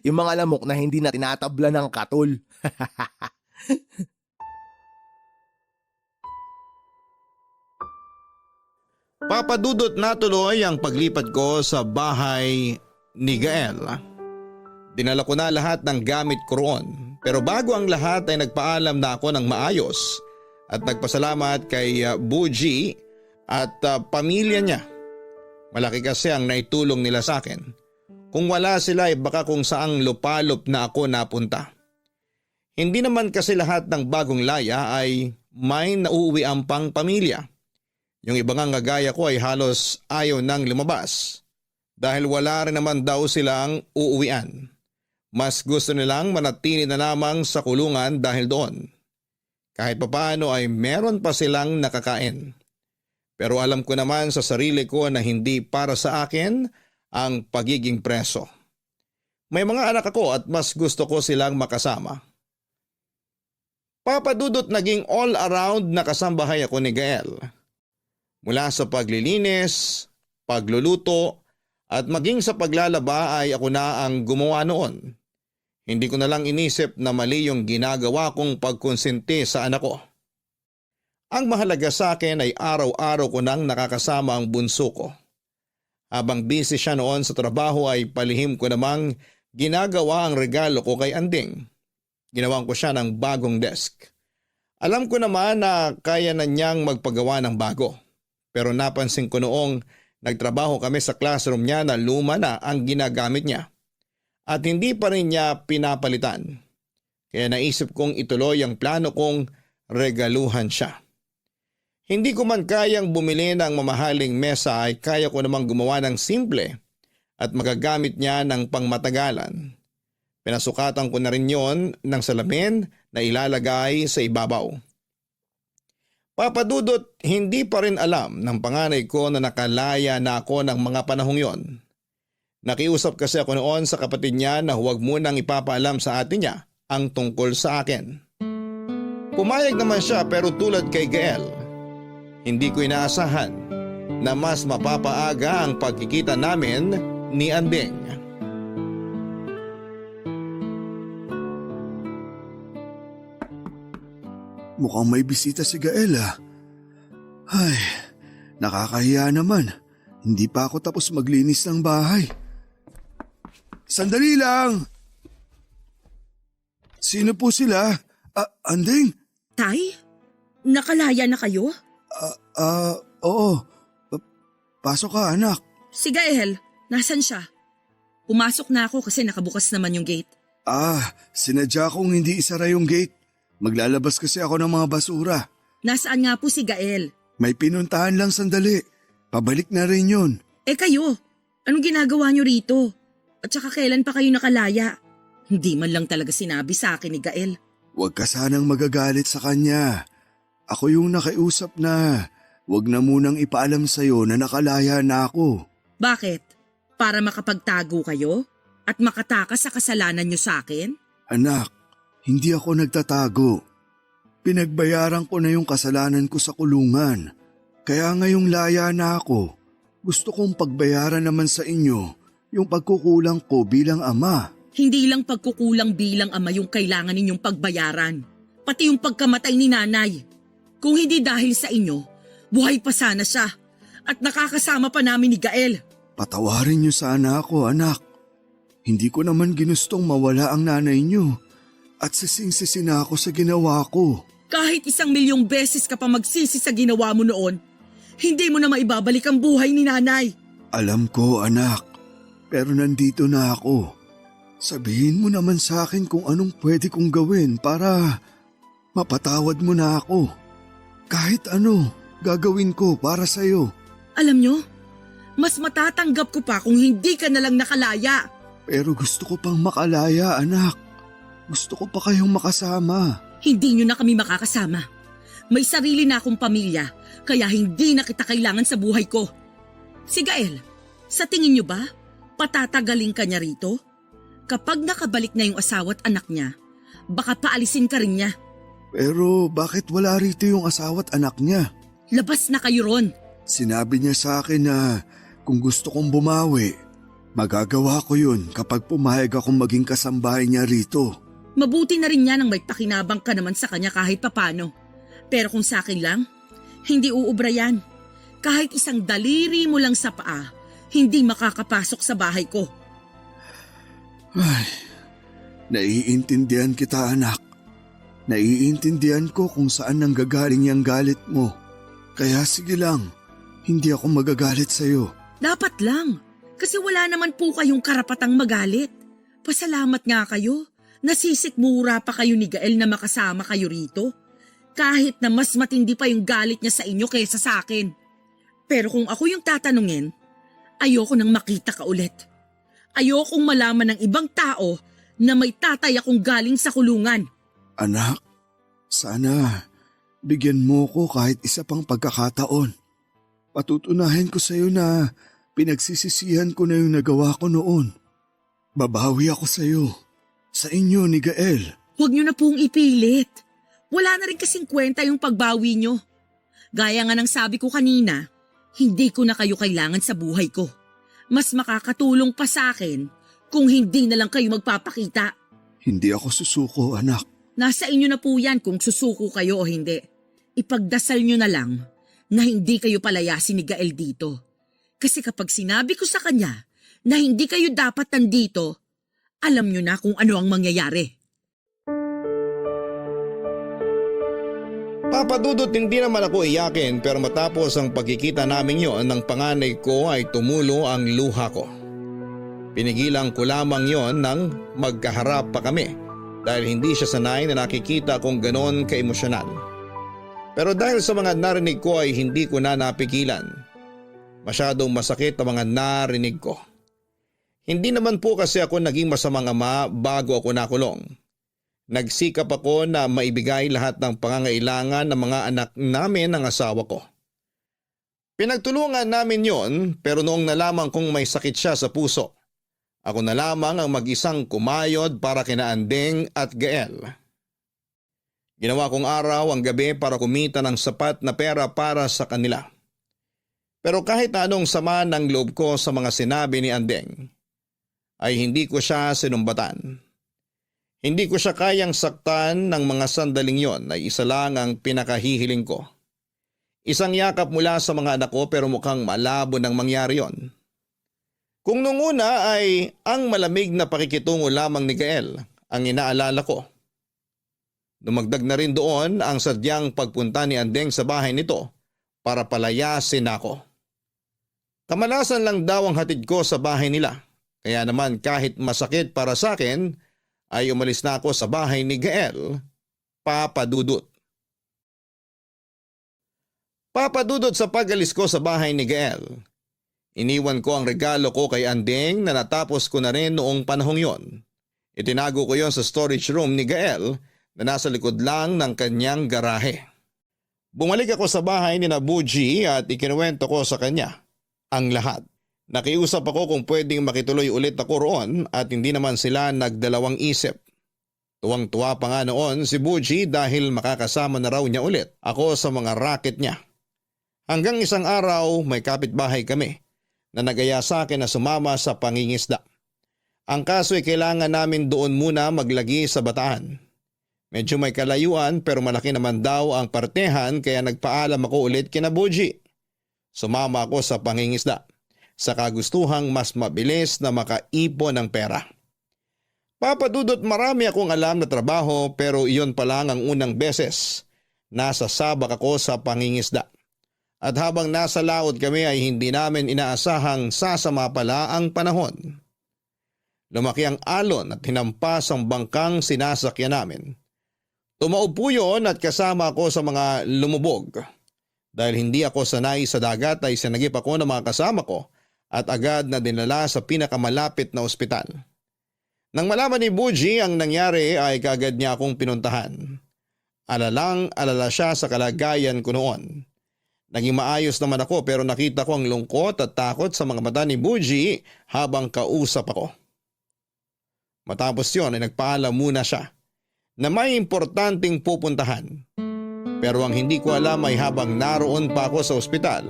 Yung mga lamok na hindi na tinatabla ng katol. Papa Dudut, natuloy ang paglipat ko sa bahay ni Gael. Dinala ko na lahat ng gamit ko roon. Pero bago ang lahat ay nagpaalam na ako ng maayos at nagpasalamat kay Buji at pamilya niya. Malaki kasi ang naitulong nila sa akin. Kung wala sila ay baka kung saang lupalop na ako napunta. Hindi naman kasi lahat ng bagong laya ay may nauuwi ang pang pamilya. Yung iba nga gaya ko ay halos ayaw nang lumabas dahil wala rin naman daw silang uuwian. Mas gusto nilang manatili na lamang sa kulungan dahil doon. Kahit papaano ay meron pa silang nakakain. Pero alam ko naman sa sarili ko na hindi para sa akin ang pagiging preso. May mga anak ako at mas gusto ko silang makasama. Papa Dudut, naging all around na kasambahay ako ni Gael. Mula sa paglilinis, pagluluto at maging sa paglalaba ay ako na ang gumawa noon. Hindi ko na lang inisip na mali yung ginagawa kong pagkonsente sa anak ko. Ang mahalaga sa akin ay araw-araw ko nang nakakasama ang bunso ko. Habang busy siya noon sa trabaho ay palihim ko namang ginagawa ang regalo ko kay Anding. Ginawan ko siya ng bagong desk. Alam ko naman na kaya na niyang magpagawa ng bago. Pero napansin ko noong nagtrabaho kami sa classroom niya na luma na ang ginagamit niya. At hindi pa rin niya pinapalitan. Kaya naisip kong ituloy ang plano kong regaluhan siya. Hindi ko man kayang bumili ng mamahaling mesa ay kaya ko namang gumawa ng simple at magagamit niya ng pangmatagalan. Pinasukatan ko na rin yon ng salamin na ilalagay sa ibabaw. Papadudot, hindi pa rin alam ng panganay ko na nakalaya na ako ng mga panahong yon. Nakiusap kasi ako noon sa kapatid niya na huwag munang ipapaalam sa atin niya ang tungkol sa akin. Pumayag naman siya pero tulad kay Gael, hindi ko inaasahan na mas mapapaaga ang pagkikita namin ni Anding. Mukhang may bisita si Gael ah. Ay, nakakahiya naman. Hindi pa ako tapos maglinis ng bahay. Sandali lang! Sino po sila? Anding? Tay? Nakalaya na kayo? Oo. Pasok ka, anak. Si Gael, nasan siya? Pumasok na ako kasi nakabukas naman yung gate. Sinadya kong hindi isara yung gate. Maglalabas kasi ako ng mga basura. Nasaan nga po si Gael? May pinuntahan lang sandali. Pabalik na rin yun. Eh kayo, anong ginagawa niyo rito? At saka kailan pa kayo nakalaya? Hindi man lang talaga sinabi sa akin ni Gael. Huwag ka sanang magagalit sa kanya. Ako yung nakiusap na huwag na munang ipaalam sa'yo na nakalaya na ako. Bakit? Para makapagtago kayo? At makatakas sa kasalanan niyo sa akin? Anak, hindi ako nagtatago. Pinagbayaran ko na yung kasalanan ko sa kulungan. Kaya ngayong laya na ako, gusto kong pagbayaran naman sa inyo yung pagkukulang ko bilang ama. Hindi lang pagkukulang bilang ama yung kailangan ninyong pagbayaran. Pati yung pagkamatay ni nanay. Kung hindi dahil sa inyo, buhay pa sana siya. At nakakasama pa namin ni Gael. Patawarin niyo sana ako, anak. Hindi ko naman ginustong mawala ang nanay niyo. At sising-sisi na ako sa ginawa ko. Kahit 1,000,000 beses ka pa magsisi sa ginawa mo noon, hindi mo na maibabalik ang buhay ni nanay. Alam ko, anak. Pero nandito na ako. Sabihin mo naman sa akin kung anong pwede kong gawin para mapatawad mo na ako. Kahit ano, gagawin ko para sa'yo. Alam nyo, mas matatanggap ko pa kung hindi ka nalang nakalaya. Pero gusto ko pang makalaya, anak. Gusto ko pa kayong makasama. Hindi nyo na kami makakasama. May sarili na akong pamilya, kaya hindi na kita kailangan sa buhay ko. Si Gael, sa tingin nyo ba, patatagaling ka niya rito? Kapag nakabalik na yung asawa at anak niya, baka paalisin ka rin niya. Pero bakit wala rito yung asawa at anak niya? Labas na kayo ron. Sinabi niya sa akin na kung gusto kong bumawi, magagawa ko yun kapag pumayag akong maging kasambahay niya rito. Mabuti na rin niya nang may pakinabang ka naman sa kanya kahit papano. Pero kung sa akin lang, hindi uubra yan. Kahit isang daliri mo lang sa paa, hindi makakapasok sa bahay ko. Ay, naiintindihan kita, anak. Naiintindihan ko kung saan nanggagaling yung galit mo. Kaya sige lang, hindi ako magagalit sa'yo. Dapat lang, kasi wala naman po kayong karapatang magalit. Pasalamat nga kayo. Nasisikmura pa kayo ni Gael na makasama kayo rito. Kahit na mas matindi pa yung galit niya sa inyo kaysa sa akin. Pero kung ako yung tatanungin, ayoko nang makita ka ulit. Ayokong malaman ng ibang tao na may tatay akong galing sa kulungan. Anak, sana bigyan mo ko kahit isa pang pagkakataon. Patutunahin ko sa'yo na pinagsisisihan ko na yung nagawa ko noon. Babawi ako sa'yo. Sa inyo ni Gael. Huwag niyo na pong ipilit. Wala na rin kasing kwenta yung pagbawi niyo. Gaya nga ng sabi ko kanina, hindi ko na kayo kailangan sa buhay ko. Mas makakatulong pa sa akin kung hindi na lang kayo magpapakita. Hindi ako susuko, anak. Nasa inyo na po yan kung susuko kayo o hindi. Ipagdasal nyo na lang na hindi kayo palayasin ni Gael dito. Kasi kapag sinabi ko sa kanya na hindi kayo dapat nandito, alam nyo na kung ano ang mangyayari. Papa Dudut, hindi naman ako iyakin pero matapos ang pagkikita namin yon ng panganay ko ay tumulo ang luha ko. Pinigilan ko lamang yon nang magkaharap pa kami dahil hindi siya sanay na nakikita kong ganon ka-emosyonal. Pero dahil sa mga narinig ko ay hindi ko na napigilan. Masyadong masakit ang mga narinig ko. Hindi naman po kasi ako naging masamang ama bago ako nakulong. Nagsikap ako na maibigay lahat ng pangangailangan ng mga anak namin ng asawa ko. Pinagtulungan namin yon pero noong nalaman kong may sakit siya sa puso, ako na lamang ang mag-isang kumayod para kina Andeng at Gael. Ginawa kong araw ang gabi para kumita ng sapat na pera para sa kanila. Pero kahit anong sama ng loob ko sa mga sinabi ni Andeng, ay hindi ko siya sinumbatan. Hindi ko siya kayang saktan ng mga sandaling yon ay isa lang ang pinakahihiling ko. Isang yakap mula sa mga anak ko pero mukhang malabo nang mangyari yon. Kung nung una ay ang malamig na pakikitungo lamang ni Gael ang inaalala ko. Dumagdag na rin doon ang sadyang pagpunta ni Andeng sa bahay nito para palayasin ako. Kamalasan lang daw ang hatid ko sa bahay nila. Kaya naman kahit masakit para sa akin, ay umalis na ako sa bahay ni Gael, Papa Dudut. Papa Dudut, sa pag-alis ko sa bahay ni Gael, iniwan ko ang regalo ko kay Andeng na natapos ko na rin noong panahong yon. Itinago ko yon sa storage room ni Gael na nasa likod lang ng kanyang garahe. Bumalik ako sa bahay ni Nabuji at ikinuwento ko sa kanya ang lahat. Nakiusap ako kung pwedeng makituloy ulit ako roon at hindi naman sila nagdalawang isip. Tuwang-tuwa pa nga noon si Buji dahil makakasama na raw niya ulit ako sa mga racket niya. Hanggang isang araw may kapitbahay kami na nagaya sa akin na sumama sa pangingisda. Ang kaso ay kailangan namin doon muna maglagi sa Bataan. Medyo may kalayuan pero malaki naman daw ang partehan kaya nagpaalam ako ulit kina Buji. Sumama ako sa pangingisda sa kagustuhang mas mabilis na makaipon ng pera. Papa Dudut, marami akong alam na trabaho pero iyon pa lang ang unang beses. Nasa sabak ako sa pangingisda. At habang nasa laot kami ay hindi namin inaasahang sasama pala ang panahon. Lumaki ang alon at hinampas ang bangkang sinasakyan namin. Tumaupo yun at kasama ako sa mga lumubog. Dahil hindi ako sanay sa dagat ay sinagip ako ng mga kasama ko at agad na dinala sa pinakamalapit na ospital. Nang malaman ni Buji ang nangyari ay kaagad niya akong pinuntahan. Alalang-alala siya sa kalagayan ko noon. Naging maayos naman ako pero nakita ko ang lungkot at takot sa mga mata ni Buji habang kausap ako. Matapos yon ay nagpaalam muna siya na may importanteng pupuntahan. Pero ang hindi ko alam ay habang naroon pa ako sa ospital,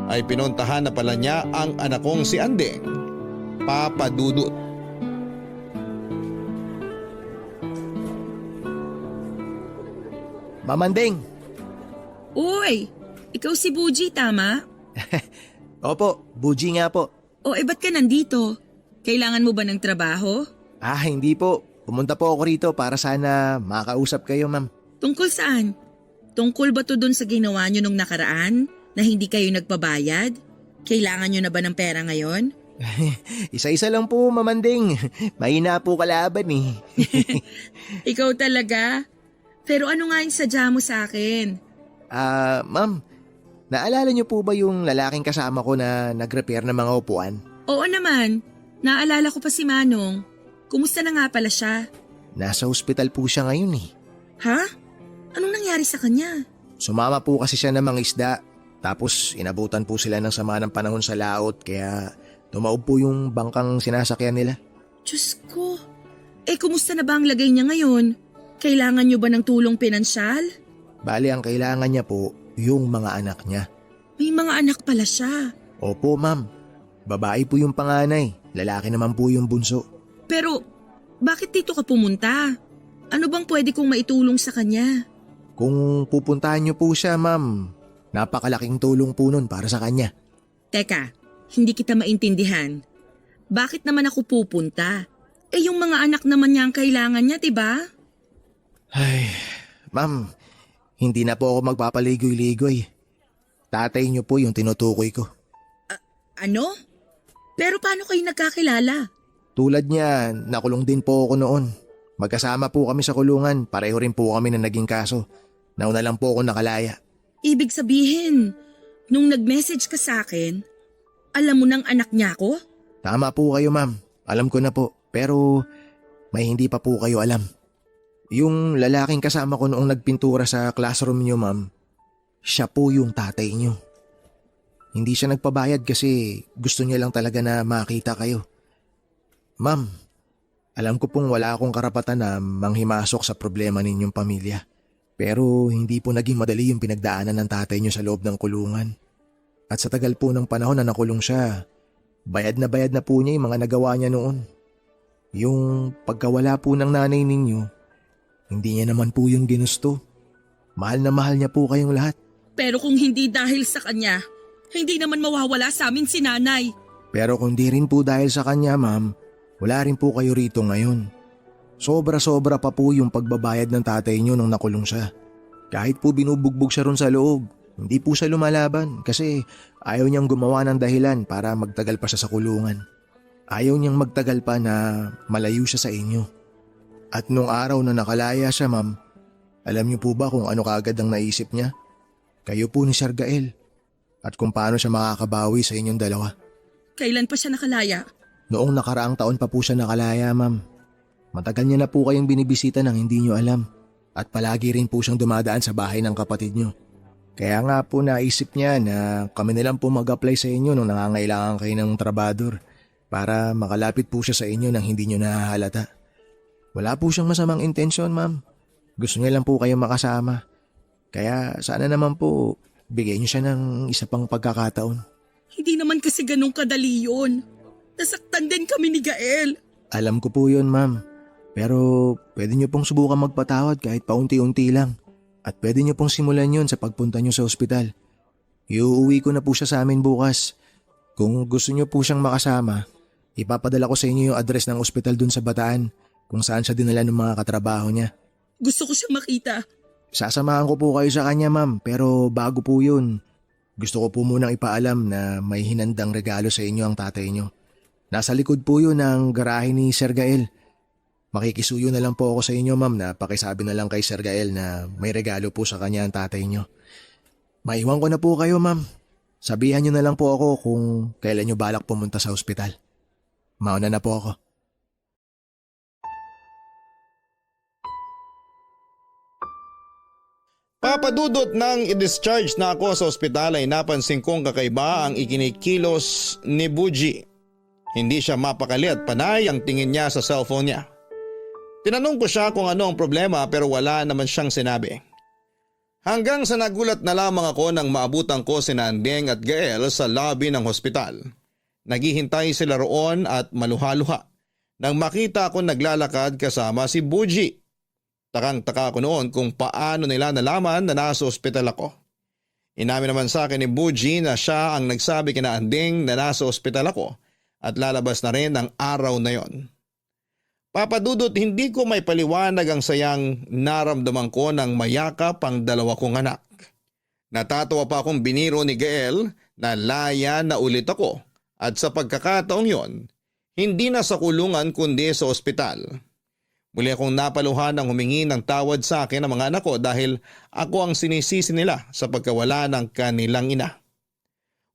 ay pinuntahan na pala niya ang anak kong si Andeng, Papa Dudut. Mamandeng! Uy, ikaw si Buji, tama? Opo, Buji nga po. O ba't ka nandito? Kailangan mo ba ng trabaho? Hindi po. Pumunta po ako rito para sana makausap kayo, ma'am. Tungkol saan? Tungkol ba to dun sa ginawa nyo nung nakaraan na hindi kayo nagpabayad? Kailangan nyo na ba ng pera ngayon? Isa-isa lang po, Mamandeng. Mahina po kalaban eh. Ikaw talaga? Pero ano nga yung sadya mo sa akin? Ma'am, naalala niyo po ba yung lalaking kasama ko na nag-repair ng mga upuan? Oo naman. Naalala ko pa si Manong. Kumusta na nga pala siya? Nasa ospital po siya ngayon eh. Ha? Anong nangyari sa kanya? Sumama po kasi siya ng mga isda. Tapos inabutan po sila ng sama ng panahon sa laot kaya tumaob po yung bangkang sinasakyan nila. Diyos ko. Kumusta na ba ang lagay niya ngayon? Kailangan niyo ba ng tulong pinansyal? Bali ang kailangan niya po yung mga anak niya. May mga anak pala siya. Opo ma'am. Babae po yung panganay. Lalaki naman po yung bunso. Pero Bakit dito ka pumunta? Ano bang pwede kong maitulong sa kanya? Kung pupuntahan niyo po siya, ma'am, napakalaking tulong po nun para sa kanya. Teka, hindi kita maintindihan. Bakit naman ako pupunta? Yung mga anak naman niya ang kailangan niya, diba? Ay, ma'am, hindi na po ako magpapaligoy-ligoy. Tatay niyo po yung tinutukoy ko. Ano? Pero paano kayo nagkakilala? Tulad niya, nakulong din po ako noon. Magkasama po kami sa kulungan, pareho rin po kami na naging kaso. Nauna lang po ako nakalaya. Ibig sabihin, nung nag-message ka sa akin, alam mo ng anak niya ako? Tama po kayo, ma'am. Alam ko na po, pero may hindi pa po kayo alam. Yung lalaking kasama ko noong nagpintura sa classroom niyo, ma'am, siya po yung tatay niyo. Hindi siya nagpabayad kasi gusto niya lang talaga na makita kayo. Ma'am, alam ko pong wala akong karapatan na manghimasok sa problema ninyong pamilya. Pero hindi po naging madali yung pinagdaanan ng tatay niyo sa loob ng kulungan. At sa tagal po ng panahon na nakulong siya, bayad na po niya yung mga nagawa niya noon. Yung pagkawala po ng nanay ninyo, hindi niya naman po yung ginusto. Mahal na mahal niya po kayong lahat. Pero kung hindi dahil sa kanya, hindi naman mawawala sa amin si nanay. Pero kung di rin po dahil sa kanya, ma'am, wala rin po kayo rito ngayon. Sobra-sobra pa po yung pagbabayad ng tatay niyo nung nakulong siya. Kahit po binubugbog siya ron sa loob, hindi po siya lumalaban kasi ayaw niyang gumawa ng dahilan para magtagal pa siya sa kulungan. Ayaw niyang magtagal pa na malayo siya sa inyo. At nung araw na nakalaya siya, ma'am, alam niyo po ba kung ano kaagad ang naisip niya? Kayo po ni Sir Gael. At kung paano siya makakabawi sa inyong dalawa. Kailan pa siya nakalaya? Noong nakaraang taon pa po siya nakalaya, ma'am. Matagal niya na po kayong binibisita nang hindi niyo alam. At palagi rin po siyang dumadaan sa bahay ng kapatid niyo. Kaya nga po naisip niya na kami na lang po mag-apply sa inyo nung nangangailangan kayo ng trabador para makalapit po siya sa inyo nang hindi niyo nahahalata. Wala po siyang masamang intensyon, ma'am. Gusto niya lang po kayong makasama. Kaya sana naman po bigay niyo siya ng isa pang pagkakataon. Hindi naman kasi ganun kadali yun. Nasaktan din kami ni Gael. Alam ko po yun, ma'am. Pero pwede niyo pong subukan magpatawad kahit paunti-unti lang. At pwede niyo pong simulan yun sa pagpunta niyo sa ospital. Iuuwi ko na po siya sa amin bukas. Kung gusto niyo po siyang makasama, ipapadala ko sa inyo yung address ng ospital dun sa Bataan kung saan siya dinala ng mga katrabaho niya. Gusto ko siyang makita. Sasamahan ko po kayo sa kanya, ma'am, pero bago po yun, gusto ko po munang ipaalam na may hinandang regalo sa inyo ang tatay niyo. Nasa likod po yun ng garahe ni Sir Gael. Makikisuyo na lang po ako sa inyo, ma'am, na pakisabi na lang kay Sir Gael na may regalo po sa kanya ang tatay niyo. Maiwan ko na po kayo, ma'am. Sabihan niyo na lang po ako kung kailan niyo balak pumunta sa ospital. Mauna na po ako. Papadudot nang i-discharge na ako sa ospital ay napansin kong kakaiba ang ikinikilos ni Buji. Hindi siya mapakali at panay ang tingin niya sa cellphone niya. Tinanong ko siya kung ano ang problema pero wala naman siyang sinabi. Hanggang sa nagulat na lamang ako nang maabutan ko si Andeng at Gael sa lobby ng hospital. Naghihintay sila roon at maluha-luha nang makita ko naglalakad kasama si Buji. Takang-taka ko noon kung paano nila nalaman na nasa ospital ako. Inamin naman sa akin ni Buji na siya ang nagsabi kina Andeng na nasa ospital ako at lalabas na rin ang araw na yon. Papadudot, hindi ko may paliwanag ang sayang naramdaman ko nang mayakap ang dalawa kong anak. Natatawa pa akong biniro ni Gael na laya na ulit ako at sa pagkakataong yon, hindi na sa kulungan kundi sa ospital. Muli akong napaluhan ng humingi ng tawad sa akin ng mga anak ko dahil ako ang sinisisi nila sa pagkawala ng kanilang ina.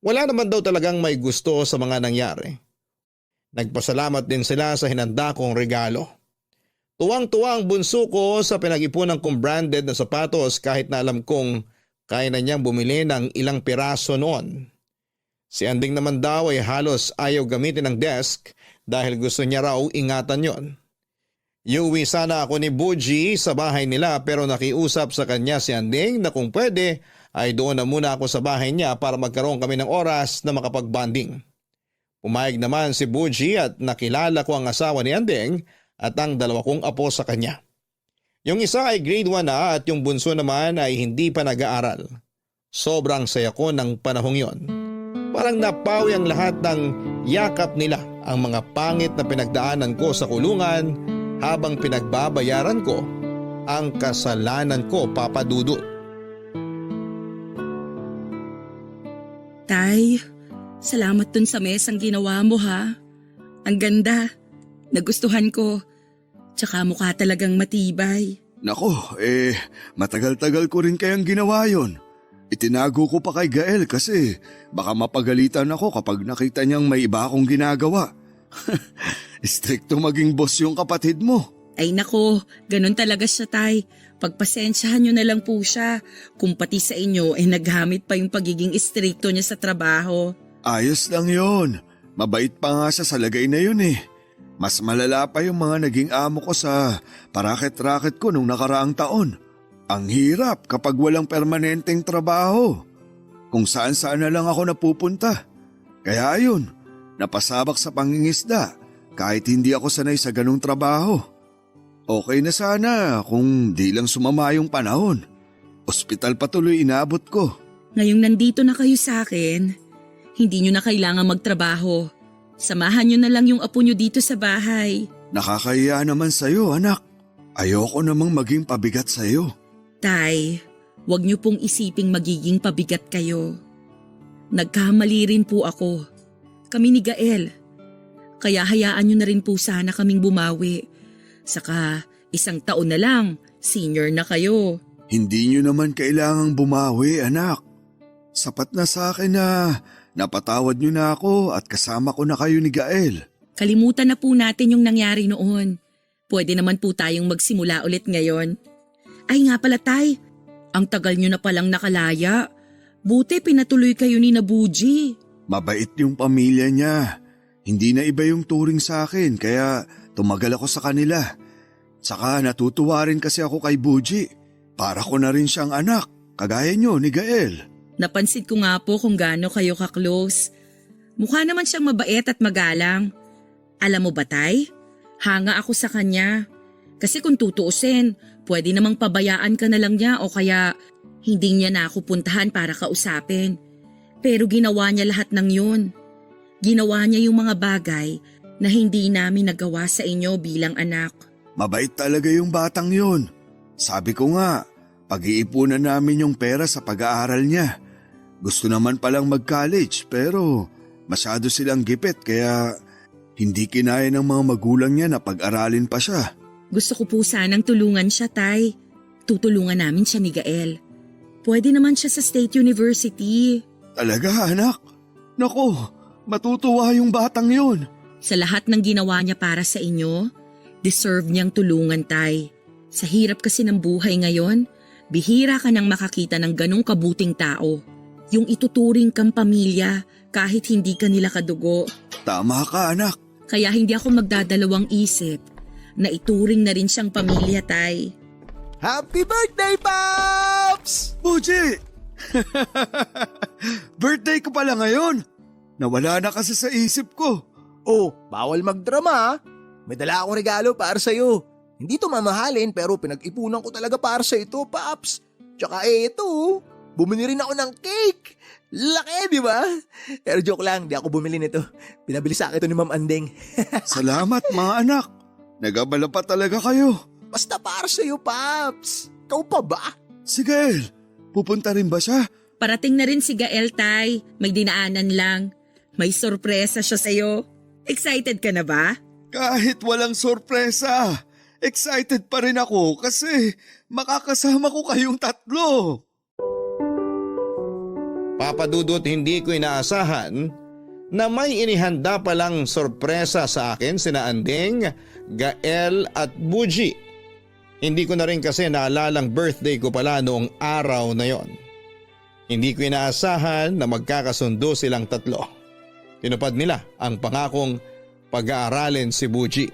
Wala naman daw talagang may gusto sa mga nangyari. Nagpasalamat din sila sa hinanda kong regalo. Tuwang-tuwa ang bunso ko sa pinag-ipunan kong branded na sapatos kahit na alam kong kaya na niyang bumili ng ilang piraso noon. Si Anding naman daw ay halos ayaw gamitin ng desk dahil gusto niya raw ingatan yon. Iuwi sana ako ni Buji sa bahay nila pero nakiusap sa kanya si Anding na kung pwede ay doon na muna ako sa bahay niya para magkaroon kami ng oras na makapagbanding. Pumayag naman si Buji at nakilala ko ang asawa ni Anding at ang 2 kong apo sa kanya. Yung isa ay grade 1 na at yung bunso naman ay hindi pa nag-aaral. Sobrang saya ko ng panahong yon. Parang napawi ang lahat ng yakap nila, ang mga pangit na pinagdaanan ko sa kulungan habang pinagbabayaran ko ang kasalanan ko, Papa Dudut. Tay, salamat dun sa mesang ginawa mo ha. Ang ganda. Nagustuhan ko. Tsaka mukha talagang matibay. Nako, matagal-tagal ko rin kayang ginawa yon. Itinago ko pa kay Gael kasi baka mapagalitan ako kapag nakita niyang may iba akong ginagawa. Stricto maging boss yung kapatid mo. Ay nako, ganun talaga siya tay. Pagpasensyahan nyo na lang po siya. Kung pati sa inyo ay naghamit pa yung pagiging istrikto niya sa trabaho. Ayos lang yon. Mabait pa nga siya sa lagay na yun eh. Mas malala pa yung mga naging amo ko sa paraket-raket ko nung nakaraang taon. Ang hirap kapag walang permanenteng trabaho. Kung saan-saan na lang ako napupunta. Kaya ayun, napasabak sa pangingisda kahit hindi ako sanay sa ganung trabaho. Okay na sana kung di lang sumama yung panahon. Ospital pa tuloy inabot ko. Ngayong nandito na kayo sa akin, hindi nyo na kailangan magtrabaho. Samahan nyo na lang yung apo nyo dito sa bahay. Nakakahiya naman sa'yo, anak. Ayoko namang maging pabigat sa'yo. Tay, wag nyo pong isiping magiging pabigat kayo. Nagkamali rin po ako. Kami ni Gael. Kaya hayaan nyo na rin po sana kaming bumawi. Saka 1 taon na lang, senior na kayo. Hindi nyo naman kailangang bumawi, anak. Sapat na sa akin na napatawad nyo na ako at kasama ko na kayo ni Gael. Kalimutan na po natin yung nangyari noon. Pwede naman po tayong magsimula ulit ngayon. Ay nga pala tay, ang tagal nyo na palang nakalaya. Buti pinatuloy kayo ni Nabuji. Mabait yung pamilya niya. Hindi na iba yung turing sa akin kaya tumagal ako sa kanila. Saka natutuwa rin kasi ako kay Buji. Para ko na rin siyang anak, kagaya nyo ni Gael. Napansin ko nga po kung gaano kayo ka-close. Mukha naman siyang mabait at magalang. Alam mo ba tay, hanga ako sa kanya. Kasi kung tutuusin, pwede namang pabayaan ka na lang niya o kaya hindi niya na ako puntahan para kausapin. Pero ginawa niya lahat ng yun. Ginawa niya yung mga bagay na hindi namin nagawa sa inyo bilang anak. Mabait talaga yung batang yun. Sabi ko nga, pag-iipunan namin yung pera sa pag-aaral niya. Gusto naman palang mag-college pero masyado silang gipit kaya hindi kinaya ng mga magulang niya na pag-aralin pa siya. Gusto ko po sanang tulungan siya, tay. Tutulungan namin siya ni Gael. Pwede naman siya sa State University. Talaga, anak? Naku, matutuwa yung batang yun. Sa lahat ng ginawa niya para sa inyo, deserve niyang tulungan, tay. Sa hirap kasi ng buhay ngayon, bihira ka nang makakita ng ganong kabuting tao. Yung ituturing kang pamilya kahit hindi ka nila kadugo. Tama ka, anak. Kaya hindi ako magdadalawang isip na ituring na rin siyang pamilya, tay. Happy birthday, Pops! Buji! Birthday ko pala ngayon. Nawala na kasi sa isip ko. Oh, bawal magdrama ha. May dala akong regalo para sa'yo. Hindi to mamahalin pero pinag-ipunan ko talaga para sa ito, Pops. Tsaka ito, bumili rin ako ng cake. Laki, di ba? Pero joke lang, di ako bumili nito. Pinabili sa akin ito ni Ma'am Andeng. Salamat mga anak. Nagabala pa talaga kayo. Basta para sa'yo, Pops. Ikaw pa ba? Si Gael, pupunta rin ba siya? Parating na rin si Gael, tay. May dinaanan lang. May sorpresa siya sa'yo. Excited ka na ba? Kahit walang sorpresa, excited pa rin ako kasi makakasama ko kayong tatlo. Papa Dudut, hindi ko inaasahan na may inihanda palang sorpresa sa akin sina Andeng, Gael at Buji. Hindi ko na rin kasi naalalang birthday ko pala noong araw na yon. Hindi ko inaasahan na magkakasundo silang tatlo. Tinupad nila ang pangakong pag-aaralin si Buji.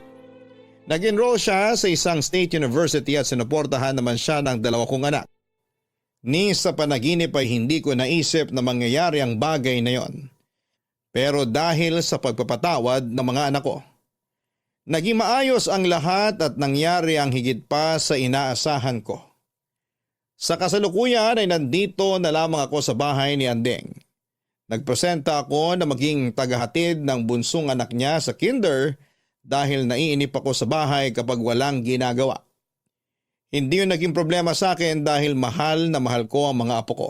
Nag-enroll siya sa isang state university at sinuportahan naman siya ng 2 kong anak. Ni sa panaginip ay hindi ko naisip na mangyayari ang bagay na yon. Pero dahil sa pagpapatawad ng mga anak ko, Naging maayos ang lahat at nangyari ang higit pa sa inaasahan ko. Sa kasalukuyan ay nandito na lamang ako sa bahay ni Andeng. Nagpresenta ako na maging tagahatid ng bunsong anak niya sa kinder dahil naiinip ako sa bahay kapag walang ginagawa. Hindi yun naging problema sa akin dahil mahal na mahal ko ang mga apo ko.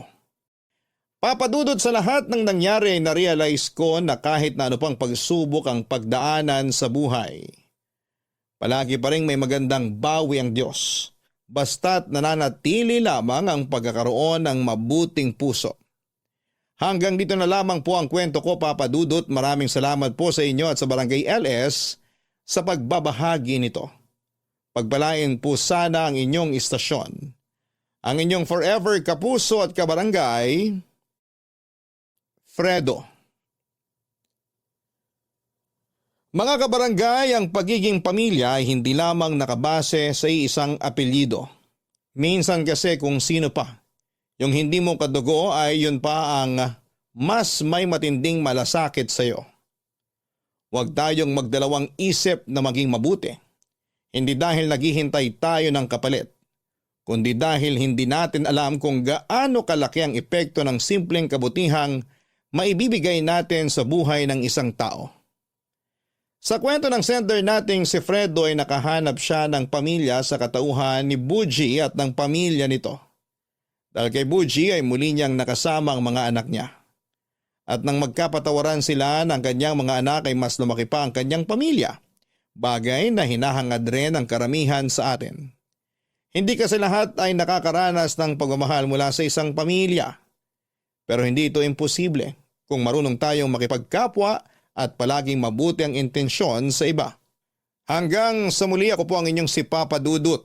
Papadudod sa lahat ng nangyari ay na-realize ko na kahit na ano pang pagsubok ang pagdaanan sa buhay, palagi pa rin may magandang bawi ang Diyos, basta't nananatili lamang ang pagkakaroon ng mabuting puso. Hanggang dito na lamang po ang kwento ko, Papa Dudut. Maraming salamat po sa inyo at sa Barangay LS sa pagbabahagi nito. Pagpalain po sana ang inyong istasyon. Ang inyong forever kapuso at kabarangay, Fredo. Mga kabarangay, ang pagiging pamilya ay hindi lamang nakabase sa isang apelyido. Minsan kasi kung sino pa. Yung hindi mo kadugo ay yun pa ang mas may matinding malasakit sa iyo. Huwag tayong magdalawang isip na maging mabuti. Hindi dahil naghihintay tayo ng kapalit, kundi dahil hindi natin alam kung gaano kalaki ang epekto ng simpleng kabutihang maibibigay natin sa buhay ng isang tao. Sa kwento ng sender nating si Fredo ay nakahanap siya ng pamilya sa katauhan ni Buji at ng pamilya nito. Dahil kay Buji ay muli niyang nakasama ang mga anak niya. At nang magkapatawaran sila ng kanyang mga anak ay mas lumaki pa ang kanyang pamilya. Bagay na hinahangad rin ang karamihan sa atin. Hindi kasi lahat ay nakakaranas ng pagmamahal mula sa isang pamilya. Pero hindi ito imposible kung marunong tayong makipagkapwa at palaging mabuti ang intensyon sa iba. Hanggang sa muli, ako po ang inyong si Papa Dudut.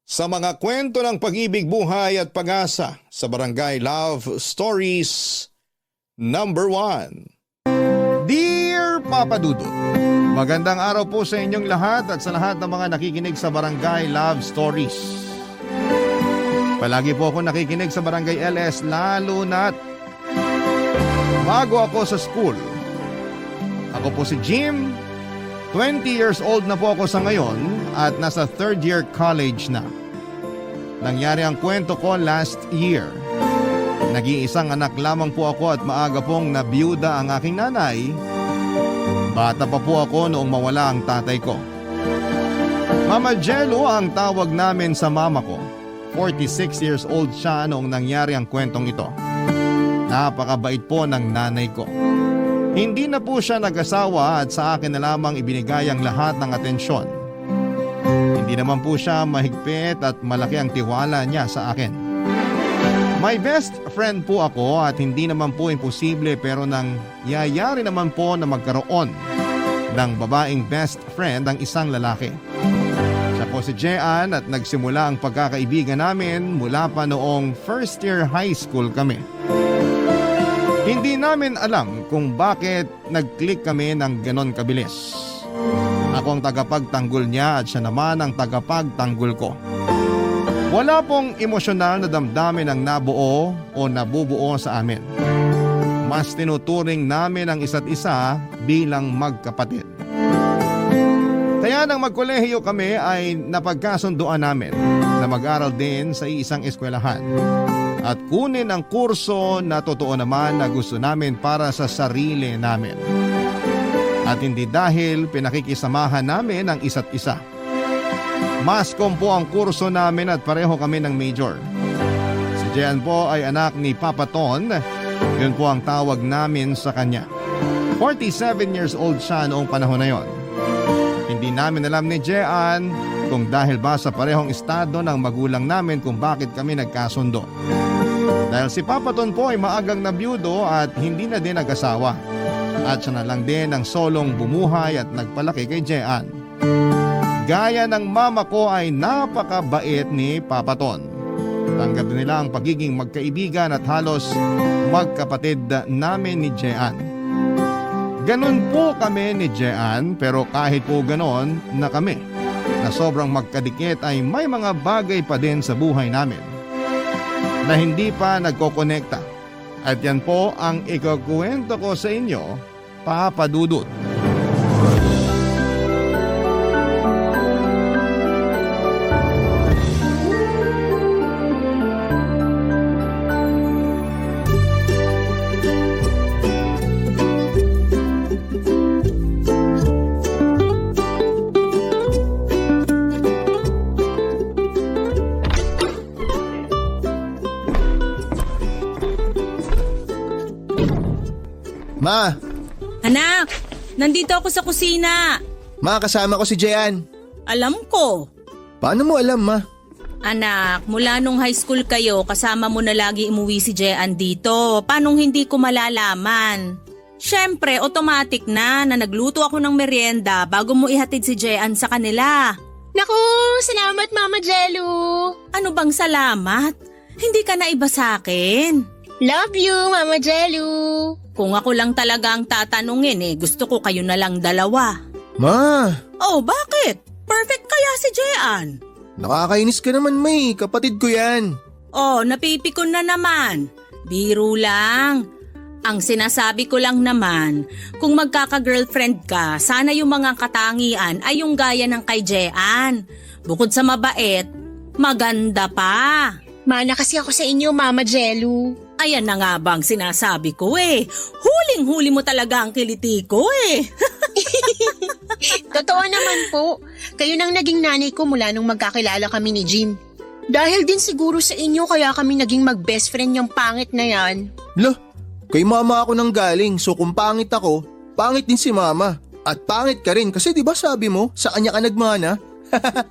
Sa mga kwento ng pag-ibig, buhay at pag-asa sa Barangay Love Stories number 1. Dear Papa Dudut, magandang araw po sa inyong lahat at sa lahat ng mga nakikinig sa Barangay Love Stories. Palagi po ako nakikinig sa Barangay LS lalo na't bago ako sa school. Ako po si Jim, 20 years old na po ako sa ngayon at nasa 3rd year college na. Nangyari ang kwento ko last year. Nag-iisang anak lamang po ako at maaga pong nabiyuda ang aking nanay. Bata pa po ako noong mawala ang tatay ko. Mama Jello ang tawag namin sa mama ko. 46 years old siya noong nangyari ang kwentong ito. Napakabait po ng nanay ko. Hindi na po siya nag-asawa at sa akin na lamang ibinigay ang lahat ng atensyon. Hindi naman po siya mahigpit at malaki ang tiwala niya sa akin. My best friend po ako at hindi naman po imposible pero nang yayari naman po na magkaroon ng babaeng best friend ang isang lalaki. Siya po si Jean at nagsimula ang pagkakaibigan namin mula pa noong first year high school kami. Hindi namin alam kung bakit nag-click kami ng ganon kabilis. Ako ang tagapagtanggol niya at siya naman ang tagapagtanggol ko. Wala pong emosyonal na damdamin ang nabuo o nabubuo sa amin. Mas tinuturing namin ang isa't isa bilang magkapatid. Kaya nang magkolehiyo kami ay napagkasunduan namin na mag-aral din sa isang eskwelahan. At kunin ang kurso na totoo naman na gusto namin para sa sarili namin. At hindi dahil pinakikisamahan namin ang isa't isa. Mascom po ang kurso namin at pareho kami ng major. Si Jean po ay anak ni Papa Ton. Yun po ang tawag namin sa kanya. 47 years old siya noong panahon na yon. Hindi namin alam ni Jean kung dahil ba sa parehong estado ng magulang namin kung bakit kami nagkasundo. Dahil si Papa Ton po ay maagang nabiyudo at hindi na din nag-asawa. At siya na lang din ang solong bumuhay at nagpalaki kay Jean. Gaya ng mama ko ay napakabait ni Papa Ton. Tanggap nila ang pagiging magkaibigan at halos magkapatid namin ni Jean. Ganon po kami ni Jean pero kahit po ganon na kami na sobrang magkadikit ay may mga bagay pa din sa buhay namin na hindi pa nagkokonekta. At yan po ang ikukwento ko sa inyo, Papa Dudut. Ma! Anak, nandito ako sa kusina. Ma, kasama ko si Jean. Alam ko. Paano mo alam, ma? Anak, mula nung high school kayo, kasama mo na lagi umuwi si Jean dito. Paanong hindi ko malalaman? Siyempre, automatic na nagluto ako ng merienda bago mo ihatid si Jean sa kanila. Naku, salamat Mama Jello. Ano bang salamat? Hindi ka na iba sa akin. Love you, Mama Jello. Kung ako lang talaga ang tatanungin gusto ko kayo na lang dalawa. Ma! Oh, bakit? Perfect kaya si Jean. Nakakainis ka naman, May. Kapatid ko yan. Oh, napipikon na naman. Biro lang. Ang sinasabi ko lang naman, kung magkaka-girlfriend ka, sana yung mga katangian ay yung gaya ng kay Jean. Bukod sa mabait, maganda pa. Mana kasi ako sa inyo, Mama Jello. Ayan na nga bang sinasabi ko Huling-huli mo talaga ang kiliti ko Totoo naman po. Kayo nang naging nanay ko mula nung magkakilala kami ni Jim. Dahil din siguro sa inyo kaya kami naging mag-best friend yung pangit na yan. Lah, kay mama ako nang galing, so kung pangit ako, pangit din si mama. At pangit ka rin kasi di ba sabi mo, sa kanya ka nagmana?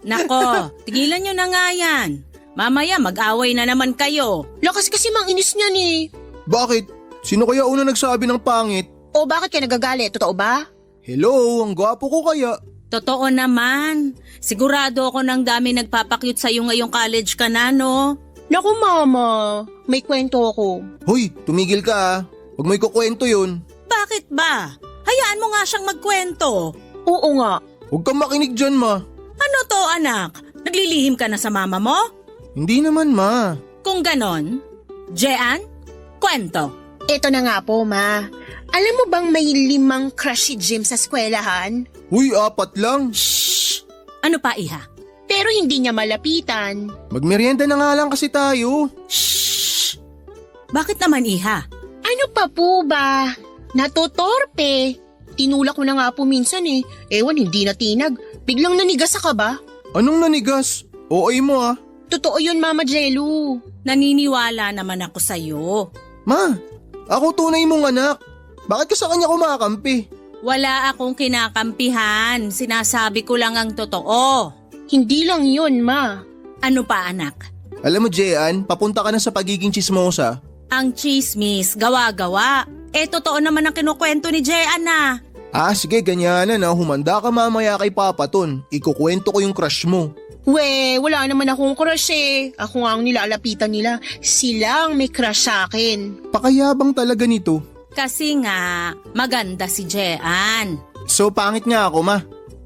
Nako, tigilan nyo na nga yan. Mamaya mag-away na naman kayo. Lakas kasi mang inis niyan eh. Bakit? Sino kaya una nagsabi ng pangit? O bakit ka nagagalit? Totoo ba? Hello, ang gwapo ko kaya. Totoo naman. Sigurado ako ng dami nagpapakyut sa'yo ngayong college ka na, no? Naku Mama, may kwento ako. Hoy, tumigil ka ah. Huwag mo ikukwento yun. Bakit ba? Hayaan mo nga siyang magkwento. Oo nga. Huwag kang makinig dyan, ma. Ano to, anak? Naglilihim ka na sa mama mo? Hindi naman, ma. Kung ganon, Jean, kwento. Ito na nga po, Ma. Alam mo bang may 5 crush si Jim sa eskwelahan? Uy, 4 lang. Shh! Ano pa, iha? Pero hindi niya malapitan. Magmerienda na nga lang kasi tayo. Shh! Bakit naman, iha? Ano pa po ba? Natutorpe. Tinulak ko na nga po minsan eh. Ewan, hindi na tinag. Biglang nanigas ka ba? Anong nanigas? OA mo ah. Totoo yun, Mama Jello. Naniniwala naman ako sa'yo. Ma, ako tunay mong anak. Bakit ka sa kanya kumakampi? Wala akong kinakampihan. Sinasabi ko lang ang totoo. Hindi lang yun, Ma. Ano pa, anak? Alam mo, Jean, papunta ka na sa pagiging chismosa. Ang chismis, gawa-gawa. Totoo naman ang kinukwento ni Jean na. Ah, sige, ganyanan na. Humanda ka mamaya kay Papa Ton. Ikukwento ko yung crush mo. We, wala naman akong crush eh. Ako nga ang nilalapitan nila. Sila ang may crush sa akin. Pakayabang talaga nito. Kasi nga, maganda si Jean. So, pangit nga ako, ma.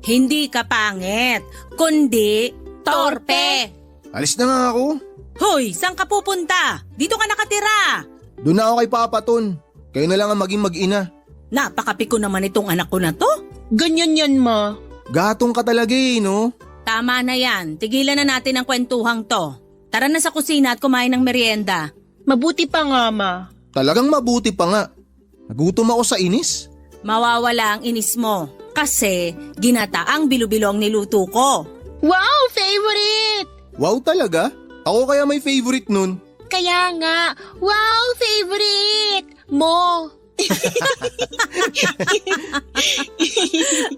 Hindi ka pangit, kundi torpe. Alis na nga ako. Hoy, saan ka pupunta? Dito ka nakatira. Doon na ako kay Papa Ton. Kayo na lang ang maging mag-ina. Napakapiko naman itong anak ko na to. Ganyan yan, Ma. Gatong ka talaga eh, no? Tama na yan, tigilan na natin ang kwentuhang to. Tara na sa kusina at kumain ng merienda. Mabuti pa nga, Ma. Talagang mabuti pa nga. Nagutom ako sa inis. Mawawala ang inis mo kasi ginata ang bilo-bilo ang niluto ko. Wow, favorite! Wow talaga? Ako kaya may favorite nun. Kaya nga, wow, favorite! Mo!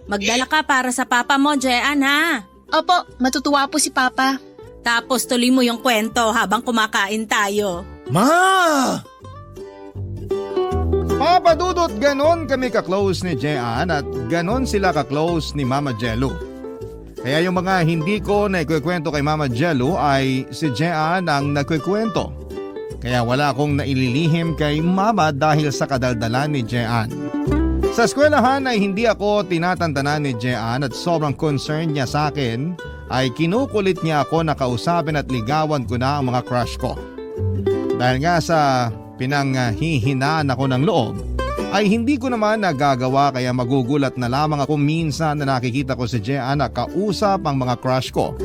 Magdala ka para sa papa mo, Jean, ha? Opo, matutuwa po si Papa. Tapos tuloy mo yung kwento habang kumakain tayo. Ma! Papa Dudut, ganon kami ka-close ni Jean at ganon sila ka-close ni Mama Jello. Kaya yung mga hindi ko na ikukwento kay Mama Jello ay si Jean ang nagkukwento. Kaya wala akong naililihim kay Mama dahil sa kadaldalan ni Jean. Sa eskwelahan ay hindi ako tinatantanan ni Jean at sobrang concern niya sa akin ay kinukulit niya ako na kausapin at ligawan ko na ang mga crush ko. Dahil nga sa pinanghihinaan ako ng loob ay hindi ko naman nagagawa kaya magugulat na lamang ako minsan na nakikita ko si Jean na kausap ang mga crush ko.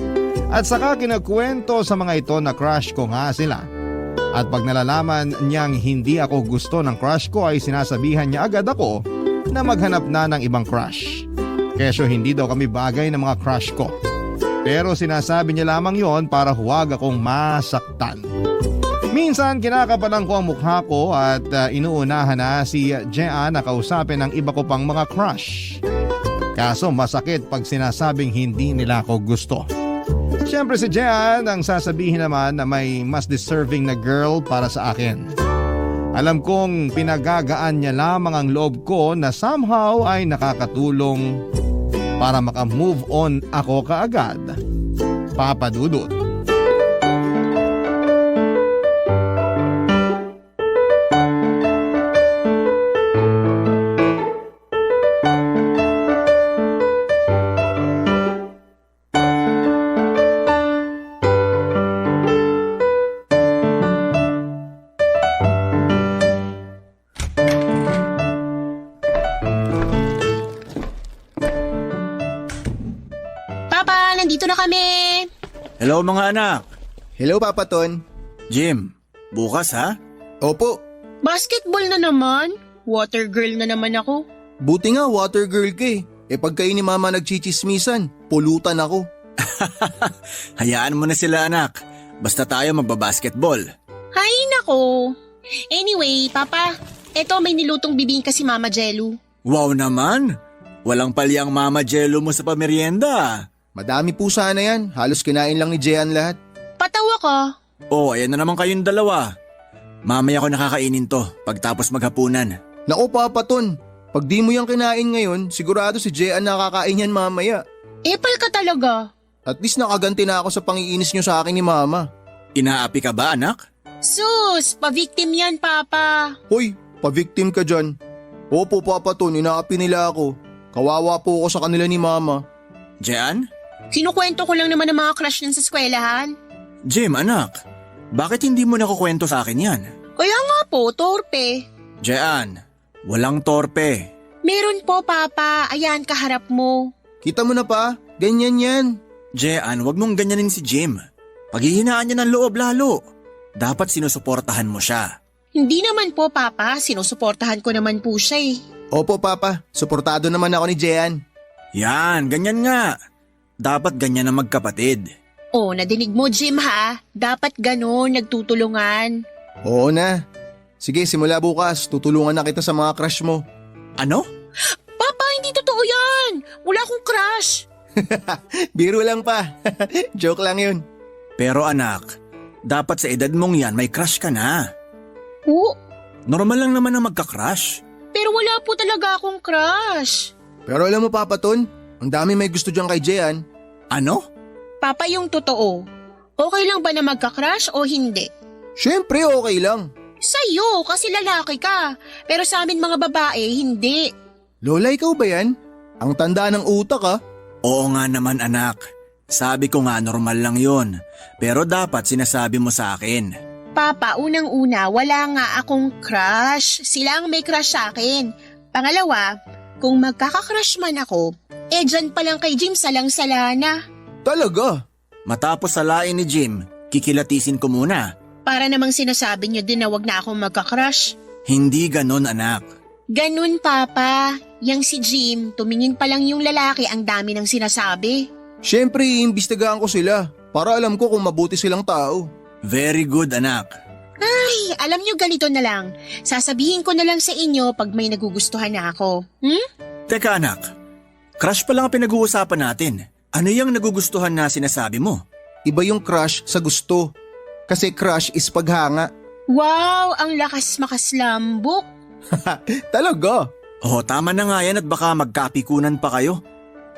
At saka kinakwento sa mga ito na crush ko nga sila. At pag nalalaman niyang hindi ako gusto ng crush ko ay sinasabihan niya agad ako na maghanap na ng ibang crush. Kesyo hindi daw kami bagay ng mga crush ko. Pero sinasabi niya lamang yon para huwag akong masaktan. Minsan kinakabalan ko ang mukha ko at inuunahan na si Jean na kausapin ng iba ko pang mga crush. Kaso masakit pag sinasabing hindi nila ako gusto. Siyempre si Jean ang sasabihin naman na may mas deserving na girl para sa akin. Alam kong pinagagaan niya lamang ang loob ko na somehow ay nakakatulong para maka-move on ako kaagad. Papa Dudut. Papa, nandito na kami. Hello mga anak. Hello, Papa Ton. Jim, bukas ha? Opo, Basketball na naman. Water girl na naman ako. buti nga water girl ka eh. Pag kayo ni Mama nagchichismisan, pulutan ako. Hayaan mo na sila anak. Basta tayo magbabasketball. Hay nako. Anyway, Papa, eto may nilutong bibingka si Mama Jello. Wow naman! Walang pali ang mama jello mo sa pamerienda. Madami po sana yan. Halos kinain lang ni Jean lahat. Patawa ka. Oh, ayan na naman kayong dalawa. Mamaya ko nakakainin to pagtapos maghapunan. Naku, Papa Ton. Pag di mo yan kinain ngayon, sigurado si Jean nakakain yan mamaya. Epal ka talaga. At least nakaganti na ako sa pangiinis nyo sa akin ni Mama. Inaapi ka ba anak? Sus, pa-victim yan, Papa. Hoy, pa-victim ka dyan. Opo, Papa Ton, inaapi nila ako. Kawawa po ako sa kanila ni Mama. Jean? Kinukwento ko lang naman ang mga crush nun sa eskwelahan. Jim anak, bakit hindi mo nakukwento sa akin yan? Kaya nga po, torpe. Jean, walang torpe. Meron po, Papa. Ayan, kaharap mo. Kita mo na pa, ganyan yan. Jean, wag mong ganyanin si Jim. Paghihinaan niya ng loob lalo. Dapat sinusuportahan mo siya. Hindi naman po, Papa. Sinusuportahan ko naman po siya eh. Opo, Papa, suportado naman ako ni Jean. Yan, ganyan nga. Dapat ganyan ang magkapatid. Oh, nadinig mo, Jim, ha? Dapat ganon, nagtutulungan. Oo na. Sige, simula bukas, tutulungan na kita sa mga crush mo. Ano? Papa, hindi totoo yan. Wala akong crush. Biro lang pa. Joke lang yun. Pero anak, dapat sa edad mong yan may crush ka na. Oo, Normal lang naman na magka-crush. pero wala po talaga akong crush. Pero alam mo, Papa Ton, ang dami may gusto dyan kay Jean. Ano? Papa, yung totoo. Okay lang ba na magka-crush o hindi? Siyempre, okay lang. Sa'yo, kasi lalaki ka. Pero sa amin mga babae, hindi. Lola, ikaw ba yan? Ang tanda ng utak, ah. Oo nga naman anak. Sabi ko nga normal lang yon. Pero dapat sinasabi mo sa akin. Papa, unang-una, wala nga akong crush. Sila ang may crush sa akin. Pangalawa, kung magkaka-crush man ako, dyan pa lang kay Jim salang-sala na. Talaga? Matapos salain ni Jim, kikilatisin ko muna. Para namang sinasabi niyo din na wag na akong magka-crush. Hindi ganon anak. Ganun, Papa. Yang si Jim, tumingin pa lang yung lalaki, ang dami ng sinasabi. Siyempre, iimbestigahan ko sila para alam ko kung mabuti silang tao. Very good anak. Ay, alam niyo ganito na lang. Sasabihin ko na lang sa inyo pag may nagugustuhan na ako. Teka anak, crush pa lang ang pinag-uusapan natin. Ano yung nagugustuhan na sinasabi mo? Iba yung crush sa gusto. Kasi crush is paghanga. Wow, ang lakas makaslambok. Talaga? Oh, tama na nga yan at baka magkapikunan pa kayo.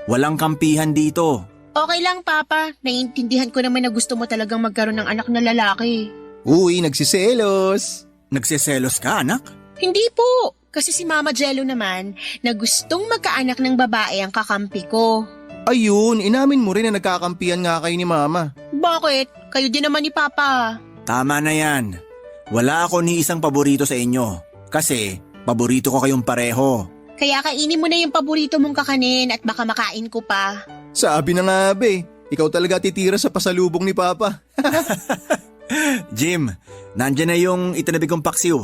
Walang kampihan dito. Okay lang, Papa. Naiintindihan ko naman na gusto mo talagang magkaroon ng anak na lalaki. Uy, nagsiselos. Nagseselos ka anak? Hindi po. Kasi si Mama Jello naman na gustong magkaanak ng babae ang kakampi ko. Ayun, inamin mo rin na nagkakampihan nga kayo ni Mama. Bakit? Kayo din naman ni Papa. Tama na yan. Wala ako ni isang paborito sa inyo. Kasi paborito ko kayong pareho. Kaya kainin mo na yung paborito mong kakanin at baka makain ko pa. Sabi na nga be, ikaw talaga titira sa pasalubong ni Papa. Jim, nandyan na yung itinabi kong paksiw.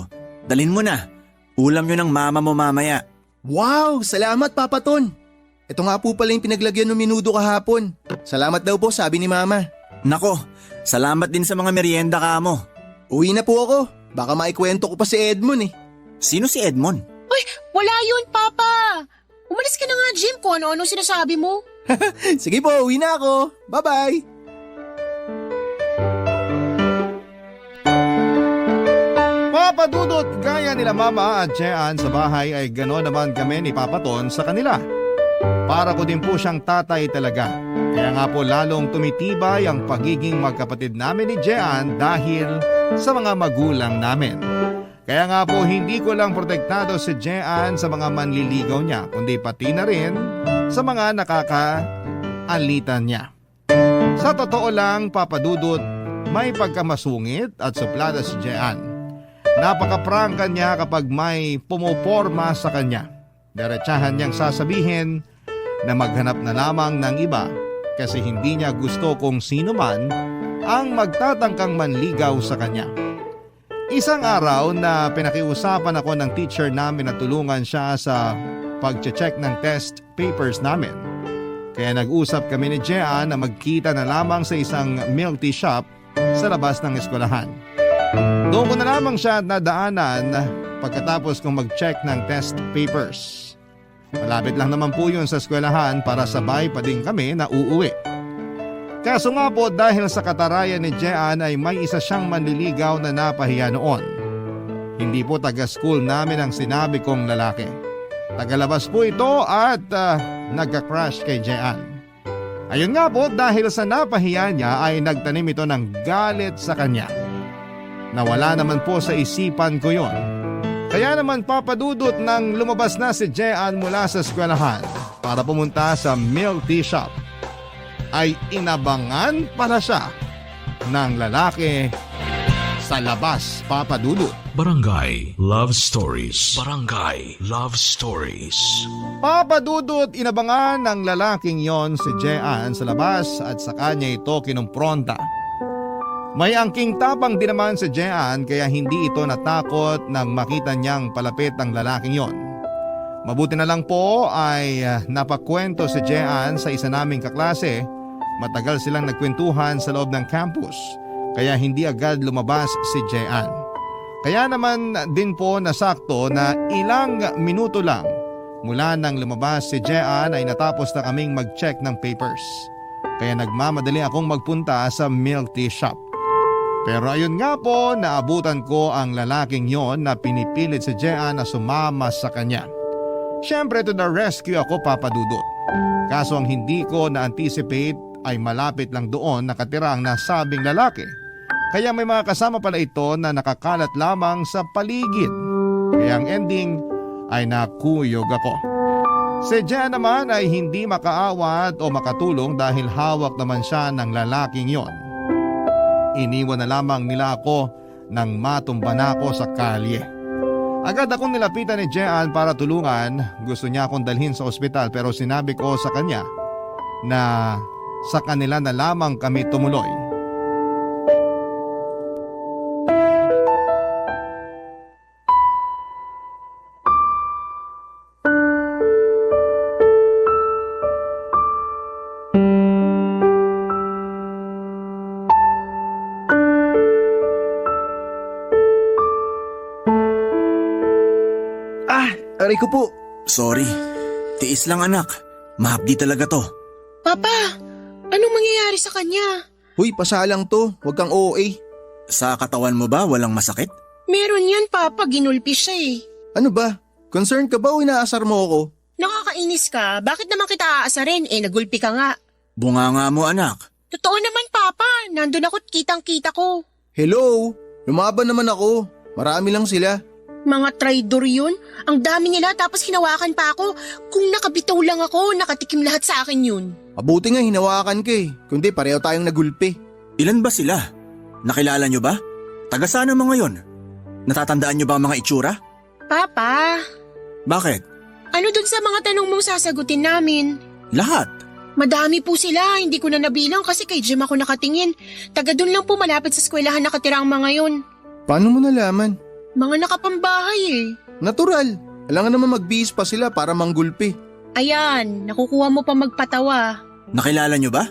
Dalhin mo na. Ulam nyo ng mama mo mamaya. Wow, salamat Papa Ton. Ito nga po pala yung pinaglagyan ng minudo kahapon. Salamat daw po, sabi ni Mama. Nako, salamat din sa mga merienda ka mo. Uwi na po ako. Baka maikwento ko pa si Edmond eh. Sino si Edmond? Wala yun, Papa. Umalis ka na nga, Jim, kung ano-ano sinasabi mo. Sige po, uwi na ako. Bye-bye. Papa Dudut, gaya nila Mama at Jean sa bahay ay gano'n naman kami ni Papa Ton sa kanila. Para ko din po siyang tatay talaga. Kaya nga po lalong tumitibay ang pagiging magkapatid namin ni Jean dahil sa mga magulang namin. Kaya nga po hindi ko lang protektado si Jean sa mga manliligaw niya, kundi pati na rin sa mga nakakaalitan niya. Sa totoo lang, Papa Dudut, may pagkamasungit at suplada si Jean. Napaka-prangka niya kapag may pumuporma sa kanya. Diretsahan niyang sasabihin na maghanap na lamang ng iba kasi hindi niya gusto kung sino man ang magtatangkang manligaw sa kanya. Isang araw na pinakiusapan ako ng teacher namin na tulungan siya sa pag-check ng test papers namin. Kaya nag-usap kami ni Jean na magkita na lamang sa isang milk tea shop sa labas ng eskwelahan. Doon ko na lamang siya nadaanan pagkatapos kong mag-check ng test papers. Malapit lang naman po yun sa eskwelahan para sabay pa din kami na uuwi. Kaso nga po dahil sa katarayan ni Jean ay may isa siyang manliligaw na napahiya noon. Hindi po taga-school namin ang sinabi kong lalaki. Tagalabas po ito at nagka-crush kay Jean. Ayun nga po dahil sa napahiya niya ay nagtanim ito ng galit sa kanya. Nawala naman po sa isipan ko yon. Kaya naman Papa Dudut nang lumabas na si Jean mula sa eskwelahan para pumunta sa milk tea shop, ay inabangan pala siya ng lalaki sa labas, Papa Dudut. Barangay Love Stories. Barangay Love Stories. Papa Dudut, inabangan ng lalaking yon si Jean sa labas at sa kanya ito kinumpronta. May angking tapang din naman si Jean kaya hindi ito natakot nang makita niyang palapit ang lalaking yon. Mabuti na lang po ay napakwento si Jean sa isa naming kaklase. Matagal silang nagkwentuhan sa loob ng campus kaya hindi agad lumabas si Jean. Kaya naman din po nasakto na ilang minuto lang mula nang lumabas si Jean ay natapos na kaming mag-check ng papers. Kaya nagmamadali akong magpunta sa milk tea shop. Pero ayun nga po, naabutan ko ang lalaking yon na pinipilit si Jean na sumama sa kanya. Siyempre to the rescue ako, Papa Dudut. Kaso ang hindi ko na-anticipate ay malapit lang doon nakatira ang nasabing lalaki. Kaya may mga kasama pala ito na nakakalat lamang sa paligid. Kaya ang ending ay nakuyog ako. Si Jean naman ay hindi makaawat o makatulong dahil hawak naman siya ng lalaking yon. Iniwan na lamang nila ako nang matumba na ako sa kalye. Agad akong nilapitan ni Jean para tulungan. Gusto niya akong dalhin sa ospital pero sinabi ko sa kanya na sa kanila na lamang kami tumuloy. Aray ko po. Sorry. Tiis lang anak. Mahapdi talaga to. Papa, anong mangyayari sa kanya? Huy, pasalang to. Huwag kang OA. Sa katawan mo ba walang masakit? Meron yan, Papa. Ginulpi siya eh. Ano ba? Concerned ka ba o inaasar mo ako? Nakakainis ka. Bakit naman kita aasarin? Nagulpi ka nga. Bunganga mo anak. Totoo naman, Papa. Nandun ako't kitang-kita ko. Hello? Lumaban naman ako. Marami lang sila. Mga traidor yun. Ang dami nila tapos hinawakan pa ako. Kung nakabitaw lang ako, nakatikim lahat sa akin yun. Mabuti nga hinawakan ka eh. Kundi pareho tayong nagulpi. Ilan ba sila? Nakilala nyo ba? Taga saan ang mga yon? Natatandaan nyo ba ang mga itsura? Papa, Bakit? ano dun sa mga tanong mong sasagutin namin? Lahat. Madami po sila, hindi ko na nabilang kasi kay Jim ako nakatingin. Taga dun lang po malapit sa eskwelahan nakatira ang mga yun. Paano mo nalaman? Mga nakapambahay eh. Natural. Alangan naman magbihis pa sila para manggulpi. Ayan, nakukuha mo pa magpatawa. Nakilala nyo ba?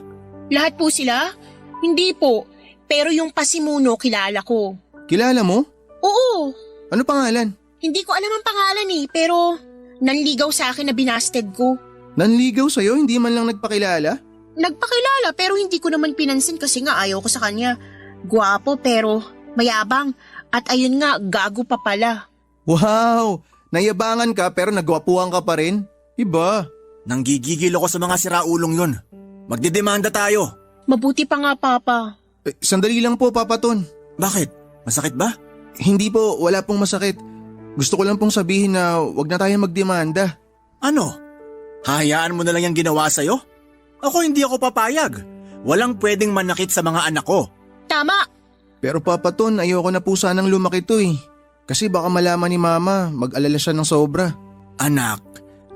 Lahat po sila? Hindi po, pero yung pasimuno kilala ko. Kilala mo? Oo, Ano pangalan? hindi ko alam ang pangalan pero nanligaw sa akin na binasted ko. Nanligaw sa'yo, hindi man lang nagpakilala? Nagpakilala pero hindi ko naman pinansin kasi nga ayaw ko sa kanya. Gwapo pero mayabang at ayun nga gago pa pala. Wow! Nayabangan ka pero nagwapuhan ka pa rin? Iba. Nanggigigil ako sa mga siraulong yun. Magdedemanda tayo. Mabuti pa nga papa. Sandali lang po, Papa Ton. Bakit? Masakit ba? Hindi po, wala pong masakit. Gusto ko lang pong sabihin na wag na tayo magdemanda. Ano? Hahayaan mo na lang yung ginawa sa'yo? Ako hindi ako papayag. Walang pwedeng manakit sa mga anak ko. Tama! Pero Papa Ton, ayoko na po sanang lumaki to eh. Kasi baka malaman ni Mama, mag-alala siya ng sobra. Anak,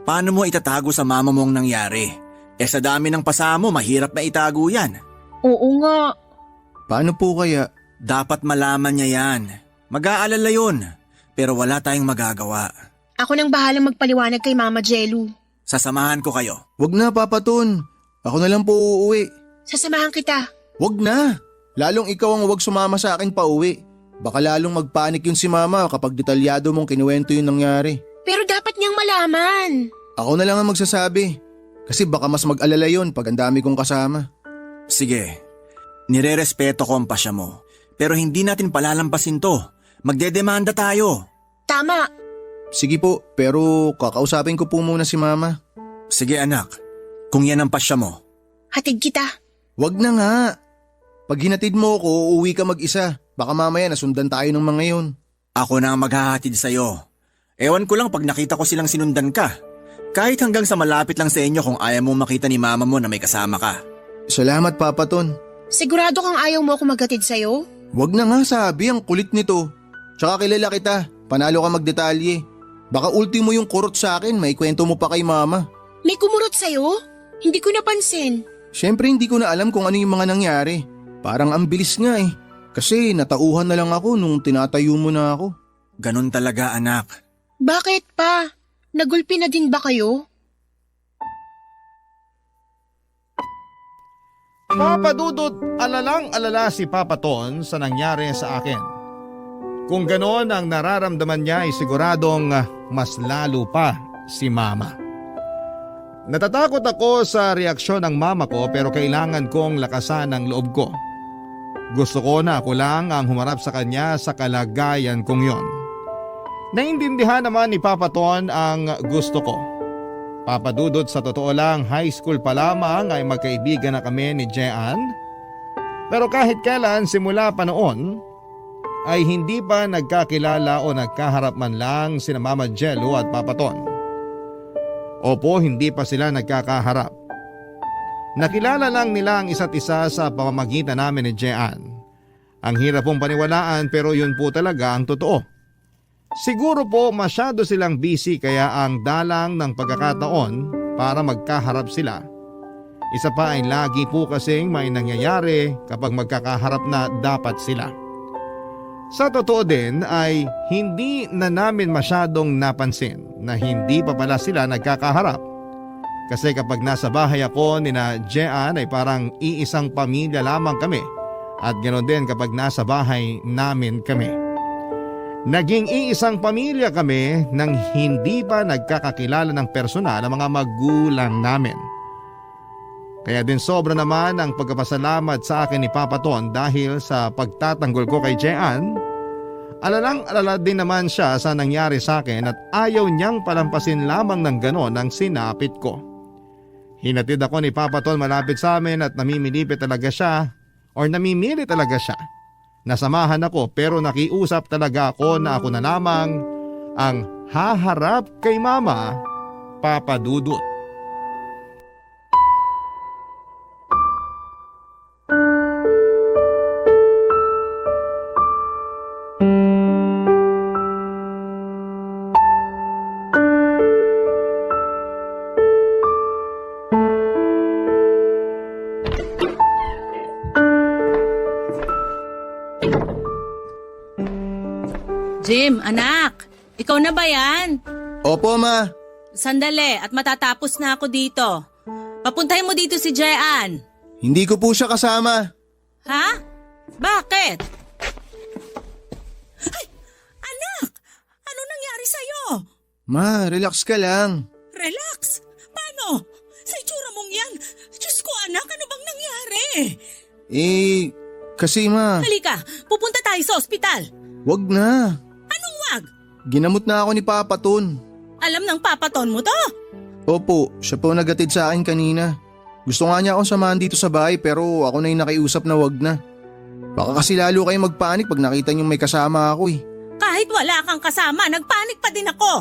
paano mo itatago sa mama mo ang nangyari? Sa dami ng pasa mo, mahirap na itago yan. Oo nga. Paano po kaya? Dapat malaman niya yan. Mag-aalala yun. Pero wala tayong magagawa. Ako nang bahalang magpaliwanag kay Mama Jelu. Sasamahan ko kayo. Wag na, Papa Ton. Ako na lang po uuwi. Sasamahan kita. Wag na. Lalong ikaw ang wag sumama sa akin pa uwi. Baka lalong magpanik yun si Mama kapag detalyado mong kinuwento yung nangyari. Pero dapat niyang malaman. Ako na lang ang magsasabi. Kasi baka mas mag-alala yun pag ang dami kong kasama. Sige, nire-respeto ko ang pasya mo. Pero hindi natin palalampasin to. Magdedemanda tayo. Tama. Sige po, pero kakausapin ko po muna si Mama. Sige anak, kung yan ang pasya mo. Hatid kita. Wag na nga. Pag hinatid mo ako, uuwi ka mag-isa. Baka mamaya nasundan tayo ng mga yun. Ako na ang maghahatid sa'yo. Ewan ko lang pag nakita ko silang sinundan ka. Kahit hanggang sa malapit lang sa inyo kung ayaw mong makita ni mama mo na may kasama ka. Salamat, Papa Ton. Sigurado kang ayaw mo ako maghatid sa'yo? Wag na nga sabi, ang kulit nito. Tsaka kilala kita, panalo ka magdetalye. Baka ultimo yung kurot sa akin, may kwento mo pa kay Mama. May kumurot sa'yo? Hindi ko napansin. Siyempre hindi ko na alam kung ano yung mga nangyari. Parang ang bilis nga eh. Kasi natauhan na lang ako nung tinatayo mo na ako. Ganun talaga anak. Bakit pa? Nagulpi na din ba kayo? Papa Dudut, alalang-alala si Papa Ton sa nangyari sa akin. Kung ganon ang nararamdaman niya ay siguradong mas lalo pa si Mama. Natatakot ako sa reaksyon ng mama ko pero kailangan kong lakasan ang loob ko. Gusto ko na ako lang ang humarap sa kanya sa kalagayan kong yon. Naintindihan naman ni Papa Ton ang gusto ko. Papa Dudut, sa totoo lang, high school pa lamang ay magkaibigan na kami ni Jean. Pero kahit kailan simula pa noon, ay hindi pa nagkakilala o nagkaharap man lang sina Mama Jelu at Papa Ton. Opo, hindi pa sila nagkakaharap. Nakilala lang nila ang isa't isa sa pamamagitan namin ni Jean. Ang hirap pong paniwalaan pero yun po talaga ang totoo. Siguro po masyado silang busy kaya ang dalang ng pagkakataon para magkaharap sila. Isa pa ay lagi po kasing may nangyayari kapag magkakaharap na dapat sila. Sa totoo din ay hindi na namin masyadong napansin na hindi pa pala sila nagkakaharap. Kasi kapag nasa bahay ako nina Jean ay parang iisang pamilya lamang kami at ganoon din kapag nasa bahay namin kami. Naging iisang pamilya kami nang hindi pa nagkakakilala ng personal ang mga magulang namin. Kaya din sobra naman ang pagpapasalamat sa akin ni Papa Ton dahil sa pagtatanggol ko kay Jean. Alalang-alala din naman siya sa nangyari sa akin at ayaw niyang palampasin lamang ng ganon ang sinapit ko. Hinatid ako ni Papa Ton malapit sa amin at namimili talaga siya. Nasamahan ako pero nakiusap talaga ako na ako na lamang ang haharap kay Mama, Papa Dudut. Jim, anak, ikaw na ba yan? Opo, Ma. Sandali at matatapos na ako dito. Papuntahin mo dito si Jean. Hindi ko po siya kasama. Ha? Bakit? Ma, relax ka lang. Relax. Paano? Sa itsura mong yan. Diyos ko anak, ano bang nangyari? Kasi ma, Halika, pupunta tayo sa ospital. wag na. Anong wag? Ginamot na ako ni Papa Ton. Alam ng papaton mo to? Opo, siya po nagatid sa akin kanina. Gusto nga niya akong samahan dito sa bahay pero ako na yung nakiusap na wag na. Baka kasi lalo kayo magpanik pag nakita niyong may kasama ako eh. Kahit wala kang kasama, nagpanik pa din ako.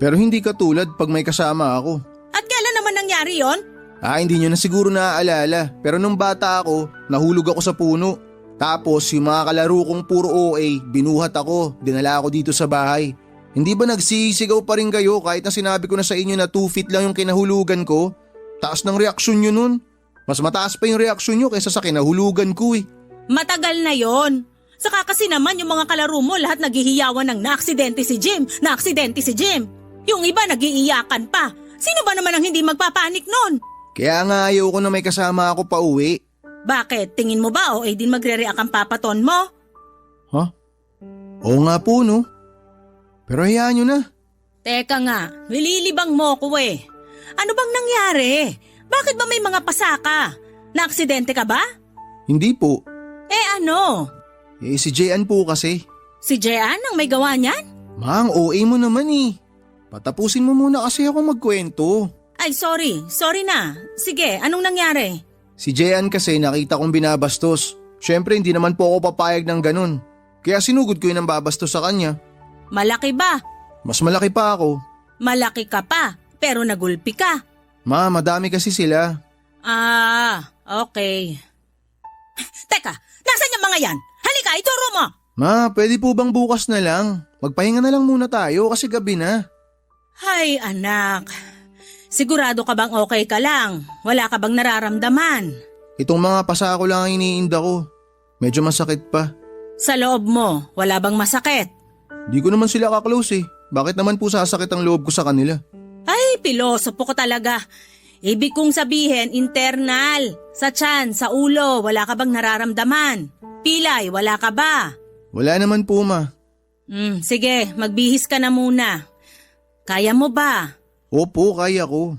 Pero hindi katulad pag may kasama ako. At kailan naman nangyari yon? Hindi niyo na siguro naaalala pero nung bata ako, nahulog ako sa puno. Tapos yung mga kalaro kong puro OA, binuhat ako, dinala ako dito sa bahay. Hindi ba nagsisigaw pa rin kayo kahit na sinabi ko na sa inyo na 2 feet lang yung kinahulugan ko? Taas ng reaksyon nyo nun. Mas mataas pa yung reaksyon nyo kaysa sa kinahulugan ko eh. Matagal na yon. Saka kasi naman yung mga kalaro mo lahat naghihiyawan ng naaksidente si Jim, naaksidente si Jim. Yung iba nagiiyakan pa. Sino ba naman ang hindi magpapanik nun? Kaya nga ayaw ko na may kasama ako pa uwi. Bakit? Tingin mo ba o din magre-react ang papaton mo? Ha? Oo nga po no. Pero hayaan nyo na. Teka nga, nililibang mo ko eh. Ano bang nangyari? Bakit ba may mga pasaka? Naaksidente ka ba? Hindi po. Ano? Si Jean po kasi. Si Jean ang may gawa niyan? Ma, ang OA mo naman eh. Patapusin mo muna kasi ako magkwento. Ay sorry na. Sige, anong nangyari? Si Jean kasi nakita kong binabastos. Siyempre hindi naman po ako papayag ng ganun. Kaya sinugod ko yun ang babastos sa kanya. Malaki ba? Mas malaki pa ako. Malaki ka pa, pero nagulpi ka. Ma, madami kasi sila. Okay. Teka, nasan yung mga yan? Halika, ituro mo! Ma, pwede po bang bukas na lang? Magpahinga na lang muna tayo kasi gabi na. Hay anak, sigurado ka bang okay ka lang? Wala ka bang nararamdaman? Itong mga pasako lang ang iniinda ko. Medyo masakit pa. Sa loob mo, wala bang masakit? Di ko naman sila kaklose eh. Bakit naman po sasakit ang loob ko sa kanila? Ay, pilosopo ko talaga. Ibig kong sabihin, internal. Sa tiyan, sa ulo, wala ka bang nararamdaman? Pilay, wala ka ba? Wala naman po ma. Sige, magbihis ka na muna. Kaya mo ba? Opo, kaya ko.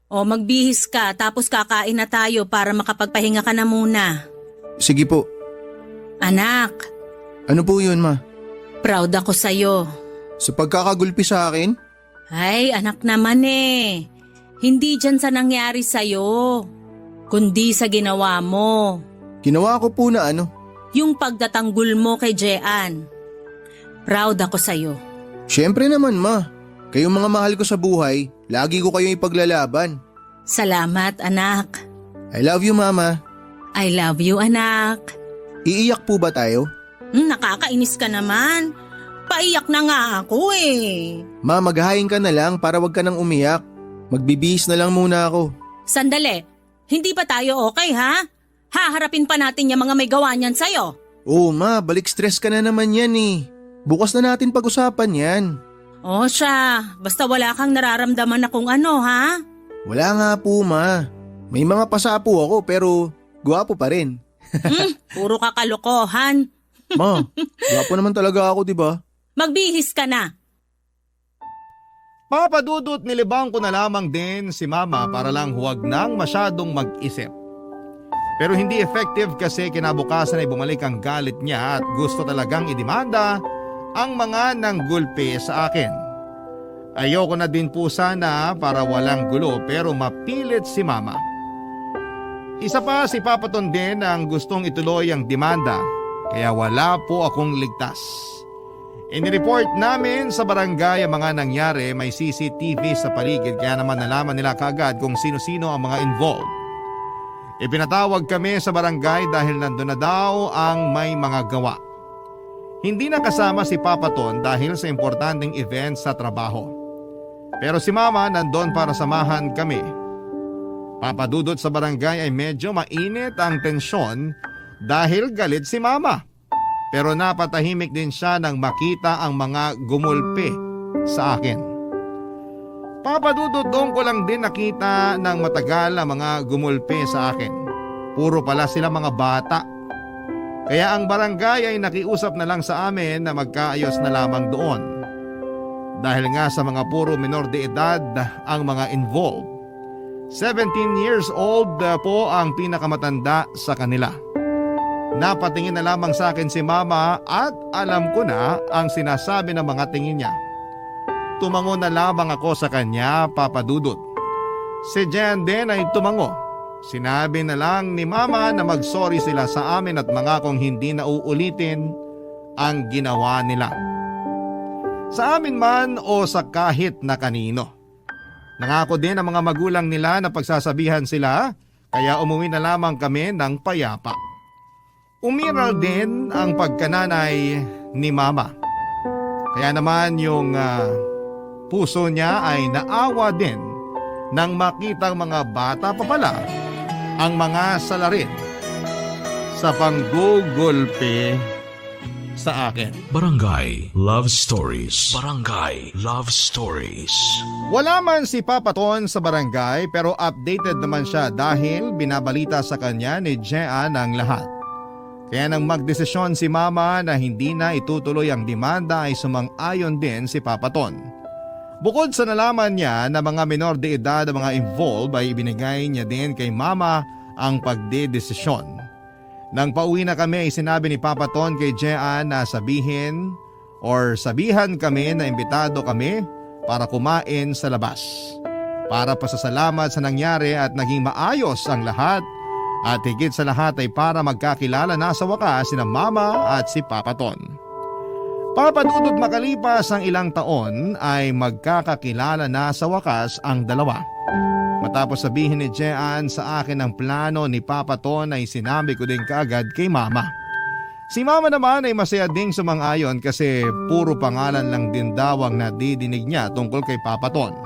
O magbihis ka tapos kakain na tayo para makapagpahinga ka na muna. Sige po. Anak, Ano po yun ma? proud ako sa'yo. Sa pagkakagulpi sa akin? Ay, anak naman eh. Hindi dyan sa nangyari sa'yo, kundi sa ginawa mo. Ginawa ko po na ano? Yung pagtatanggol mo kay Jean. Proud ako sa'yo. Siyempre naman ma. Kayong mga mahal ko sa buhay, lagi ko kayong ipaglalaban. Salamat, anak. I love you mama. I love you, anak. Iiyak po ba tayo? Nakakainis ka naman. Paiyak na nga ako eh. Ma, maghahain ka na lang para wag ka nang umiyak. Magbibihis na lang muna ako. Sandali, hindi ba tayo okay ha? Haharapin pa natin yung mga may gawa niyan sa'yo. Oo ma, balik stress ka na naman yan eh. Bukas na natin pag-usapan yan. O siya, basta wala kang nararamdaman na kung ano ha? Wala nga po ma. May mga pasapo ako pero gwapo pa rin. Puro kakalokohan. Ma, gwapo naman talaga ako di ba? Magbihis ka na. Papadudot nilibang ko na lamang din si mama para lang huwag nang masyadong mag-isip. Pero hindi effective kasi kinabukasan ay bumalik ang galit niya at gusto talagang idemanda ang mga nanggulpi sa akin. Ayoko na din po sana para walang gulo pero mapilit si mama. Isa pa si Papa Ton din ang gustong ituloy ang demanda kaya wala po akong ligtas. Inireport namin sa barangay ang mga nangyari, may CCTV sa paligid kaya naman nalaman nila kaagad kung sino-sino ang mga involved. Ipinatawag kami sa barangay dahil nandun na daw ang may mga gawa. Hindi na kasama si Papa Ton dahil sa importanteng event sa trabaho. Pero si Mama nandun para samahan kami. Papadudot sa barangay ay medyo mainit ang tensyon dahil galit si Mama. Pero napatahimik din siya nang makita ang mga gumulpi sa akin. Papadudot doon ko lang din nakita ng matagal na mga gumulpi sa akin. Puro pala sila mga bata. Kaya ang barangay ay nakiusap na lang sa amin na magkaayos na lamang doon. dahil nga sa mga puro minor de edad ang mga involved. 17 years old po ang pinakamatanda sa kanila. Napatingin na lamang sa akin si Mama at alam ko na ang sinasabi ng mga tingin niya. Tumango na lamang ako sa kanya, Papa Dudut. Si Jen din ay tumango. Sinabi na lang ni Mama na mag-sorry sila sa amin at mangakong hindi na uulitin ang ginawa nila. Sa amin man o sa kahit na kanino. Nangako din ang mga magulang nila na pagsasabihan sila, kaya umuwi na lamang kami ng payapa. Umiral din ang pagkananay ni Mama. Kaya naman yung puso niya ay naawa din nang makitang mga bata pa pala ang mga salarin sa panggugulpe sa akin. Barangay Love Stories. Barangay Love Stories. Wala man si Papa Ton sa barangay pero updated naman siya dahil binabalita sa kanya ni Jean ang lahat. Kaya nang magdesisyon si Mama na hindi na itutuloy ang demanda ay sumang-ayon din si Papa Ton. Bukod sa nalaman niya na mga minor de edad ang mga involved ay ibinigay niya din kay Mama ang pagdedesisyon. Nang pauwi na kami ay sinabi ni Papa Ton kay Jean na sabihan kami na imbitado kami para kumain sa labas. Para pasasalamat sa nangyari at naging maayos ang lahat. At higit sa lahat ay para magkakilala na sa wakas sina Mama at si Papa Ton. Papa Dudut, makalipas ang ilang taon ay magkakakilala na sa wakas ang dalawa. Matapos sabihin ni Jean sa akin ang plano ni Papa Ton ay sinabi ko din kaagad kay Mama. Si Mama naman ay masaya ding sumang-ayon kasi puro pangalan lang din daw ang nadidinig niya tungkol kay Papa Ton.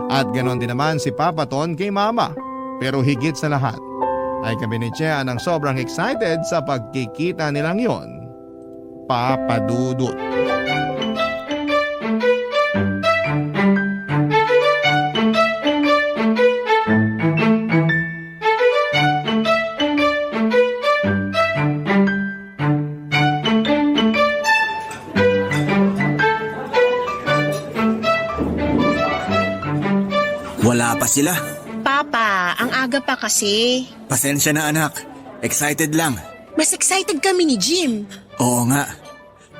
At ganon din naman si Papa Ton kay Mama. Pero higit sa lahat ay kami ni Jean ang sobrang excited sa pagkikita nilang yon, Papa Dudut. Wala pa sila. Papa, ang aga pa kasi. Pasensya na anak. Excited lang. Mas excited kami ni Jim. Oo nga.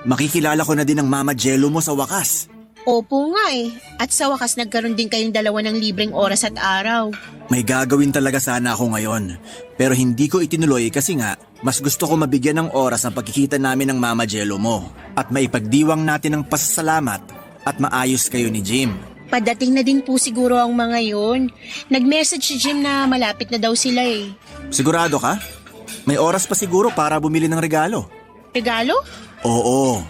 Makikilala ko na din ang Mama Jello mo sa wakas. Opo nga eh. At sa wakas nagkaroon din kayong dalawa ng libreng oras at araw. May gagawin talaga sana ako ngayon. Pero hindi ko itinuloy kasi nga, mas gusto ko mabigyan ng oras ang pagkikita namin ng Mama Jello mo. At maipagdiwang natin ng pasasalamat at maayos kayo ni Jim. Padating na din po siguro ang mga yon. Nag-message si Jim na malapit na daw sila eh. Sigurado ka? May oras pa siguro para bumili ng regalo. Regalo? Oo.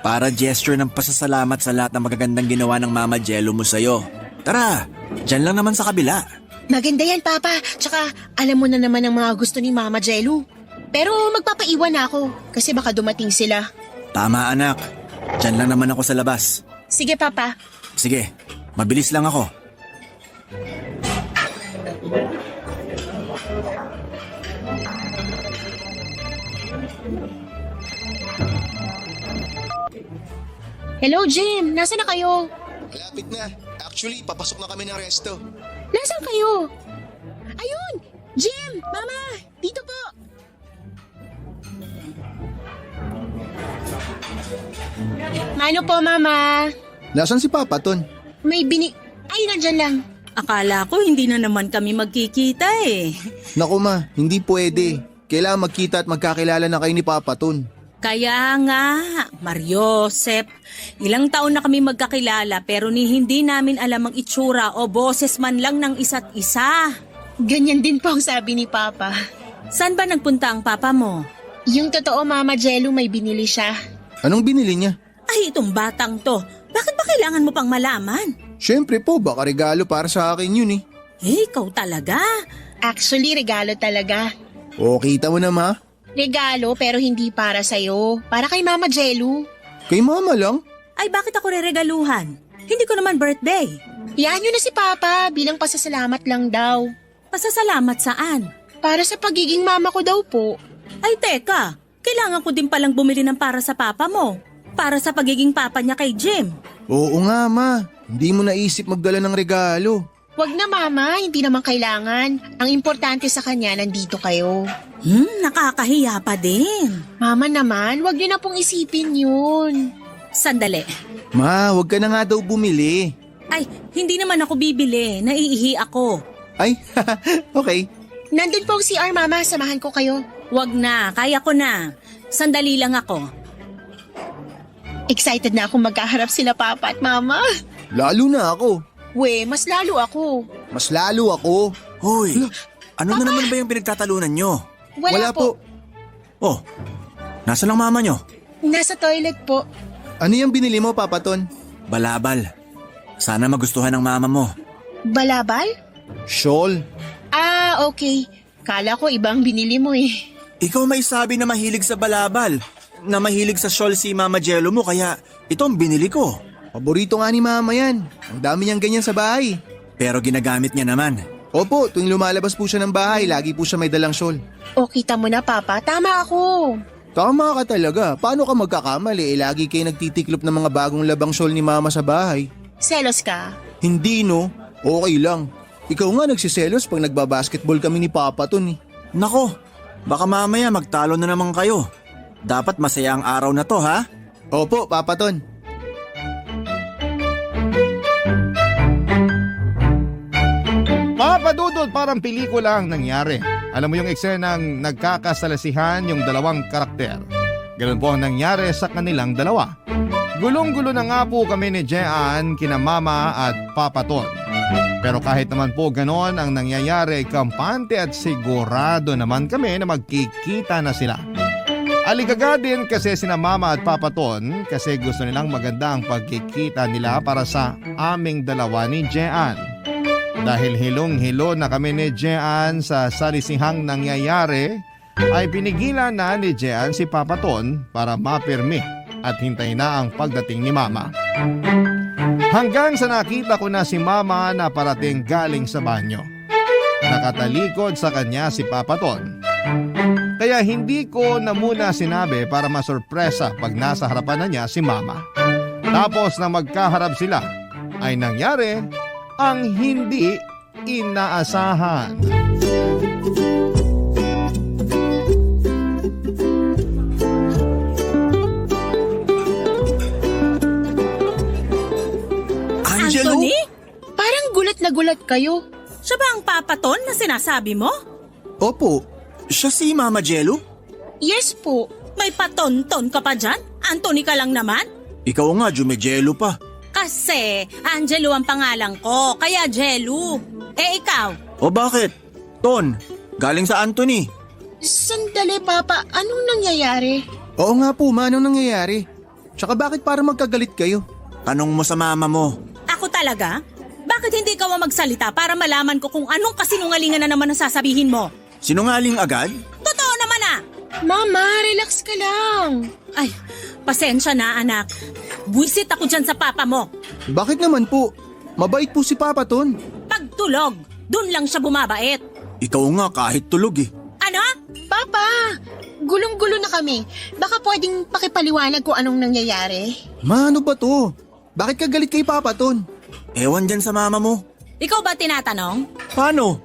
Para gesture ng pasasalamat sa lahat ng magagandang ginawa ng Mama Jello mo sa'yo. Tara, dyan lang naman sa kabila. Maganda yan, Papa. Tsaka alam mo na naman ang mga gusto ni Mama Jello. Pero magpapaiwan na ako kasi baka dumating sila. Tama anak. Dyan lang naman ako sa labas. Sige, Papa. Sige, mabilis lang ako. Hello, Jim. Nasaan na kayo? Malapit na. Actually, papasok na kami ng resto. Nasaan kayo? Ayun! Jim! Mama! Dito po! Ano po, Mama? Nasaan si Papa Ton? Ay, nandyan lang. Akala ko hindi na naman kami magkikita eh. Naku ma, hindi pwede. Kailangan magkita at magkakilala na kayo ni Papa Ton. Kaya nga, Mariosep, ilang taon na kami magkakilala pero hindi namin alam ang itsura o boses man lang ng isa't isa. Ganyan din po ang sabi ni Papa. Saan ba nagpunta ang papa mo? Yung totoo, Mama Jello, may binili siya. Anong binili niya? Ay, itong batang to. Bakit ba kailangan mo pang malaman? Siyempre po, baka regalo para sa akin yun eh. Eh, ikaw talaga. Actually, regalo talaga. O, kita mo na ma. Regalo pero hindi para sa'yo. Para kay Mama Jello. Kay Mama lang. Ay, bakit ako reregaluhan? Hindi ko naman birthday. Yan yun na si Papa, bilang pasasalamat lang daw. Pasasalamat saan? Para sa pagiging mama ko daw po. Ay, teka. Kailangan ko din palang bumili ng para sa papa mo. Para sa pagiging papa niya kay Jim. Oo nga, Ma. Hindi mo naisip magdala ng regalo. Wag na mama, hindi naman kailangan. Ang importante sa kanya, nandito kayo. Nakakahiya pa din. Mama naman, wag niyo na pong isipin yun. Sandali. Ma, huwag ka na nga daw bumili. Ay, hindi naman ako bibili. Naiihi ako. Ay, okay. Nandun po ang CR mama, samahan ko kayo. Wag na, kaya ko na. Sandali lang ako. Excited na akong magkaharap sila papa at mama. Lalo na ako. We, mas lalo ako. Mas lalo ako. Hoy, ano na naman ba yung pinagtatalunan nyo? Wala po. Oh, nasa lang mama nyo? Nasa toilet po. Ano yung binili mo, Papa Ton? Balabal. Sana magustuhan ng mama mo. Balabal? Shawl. Ah, okay. Kala ko ibang binili mo eh. Ikaw may sabi na mahilig sa balabal. Na mahilig sa shawl si Mama Jello mo kaya ito ang binili ko. Paborito nga ni Mama yan. Ang dami niyang ganyan sa bahay. Pero ginagamit niya naman. Opo, tuwing lumalabas po siya ng bahay, lagi po siya may dalang shawl. O, kita mo na papa, tama ako. Tama ka talaga. Paano ka magkakamali? Lagi kayo nagtitiklop ng mga bagong labang shawl ni Mama sa bahay. Selos ka? Hindi no. Okay lang. Ikaw nga nagsiselos pag nagbabasketball kami ni Papa Ton eh. Nako, baka mamaya magtalo na naman kayo. Dapat masaya ang araw na to ha? Opo, Papa Ton. Papadudod, parang pelikula ang nangyari. Alam mo yung eksenang nagkakasalasihan yung dalawang karakter. Ganun po ang nangyari sa kanilang dalawa. Gulong-gulo na nga po kami ni Jean, kina Mama at Papa Ton. Pero kahit naman po ganon ang nangyayari, kampante at sigurado naman kami na magkikita na sila. Aligaga din kasi sina Mama at Papa Ton kasi gusto nilang maganda ang pagkikita nila para sa aming dalawa ni Jean. Dahil hilong-hilo na kami ni Jean sa salisihang nangyayari, ay pinigilan na ni Jean si Papa Ton para mapirmi at hintay na ang pagdating ni Mama. Hanggang sa nakita ko na si Mama na parating galing sa banyo. Nakatalikod sa kanya si Papa Ton. Kaya hindi ko na muna sinabi para masurpresa pag nasa harapan na niya si Mama. Tapos na magkaharap sila, ay nangyari ang hindi inaasahan. Angelo? Anthony? Parang gulat na gulat kayo. Siya ba ang Papa Ton na sinasabi mo? Opo. Siya si Mama Jello? Yes po. May paton-ton ka pa dyan? Anthony ka lang naman? Ikaw nga, Jumejelo pa. Kasi Angelo ang pangalan ko, kaya Jello. Eh ikaw? O bakit? Ton, galing sa Anthony. Sandali papa, anong nangyayari? Oo nga po, Ma, anong nangyayari? Tsaka bakit para magkagalit kayo? Tanong mo sa mama mo. Ako talaga? Bakit hindi ka magsalita para malaman ko kung anong kasinungalingan na naman ang sasabihin mo? Sinungaling agad? Totoo naman ah! Mama, relax ka lang. Ay, pasensya na anak. Buwisit ako dyan sa papa mo. Bakit naman po? Mabait po si Papa Ton. Pagtulog, dun lang siya bumabait. Ikaw nga kahit tulog eh. Ano? Papa, gulong-gulo na kami. Baka pwedeng pakipaliwanag kung anong nangyayari. Ma, ano ba to? Bakit ka galit kay Papa Ton? Ewan dyan sa mama mo. Ikaw ba tinatanong? Paano?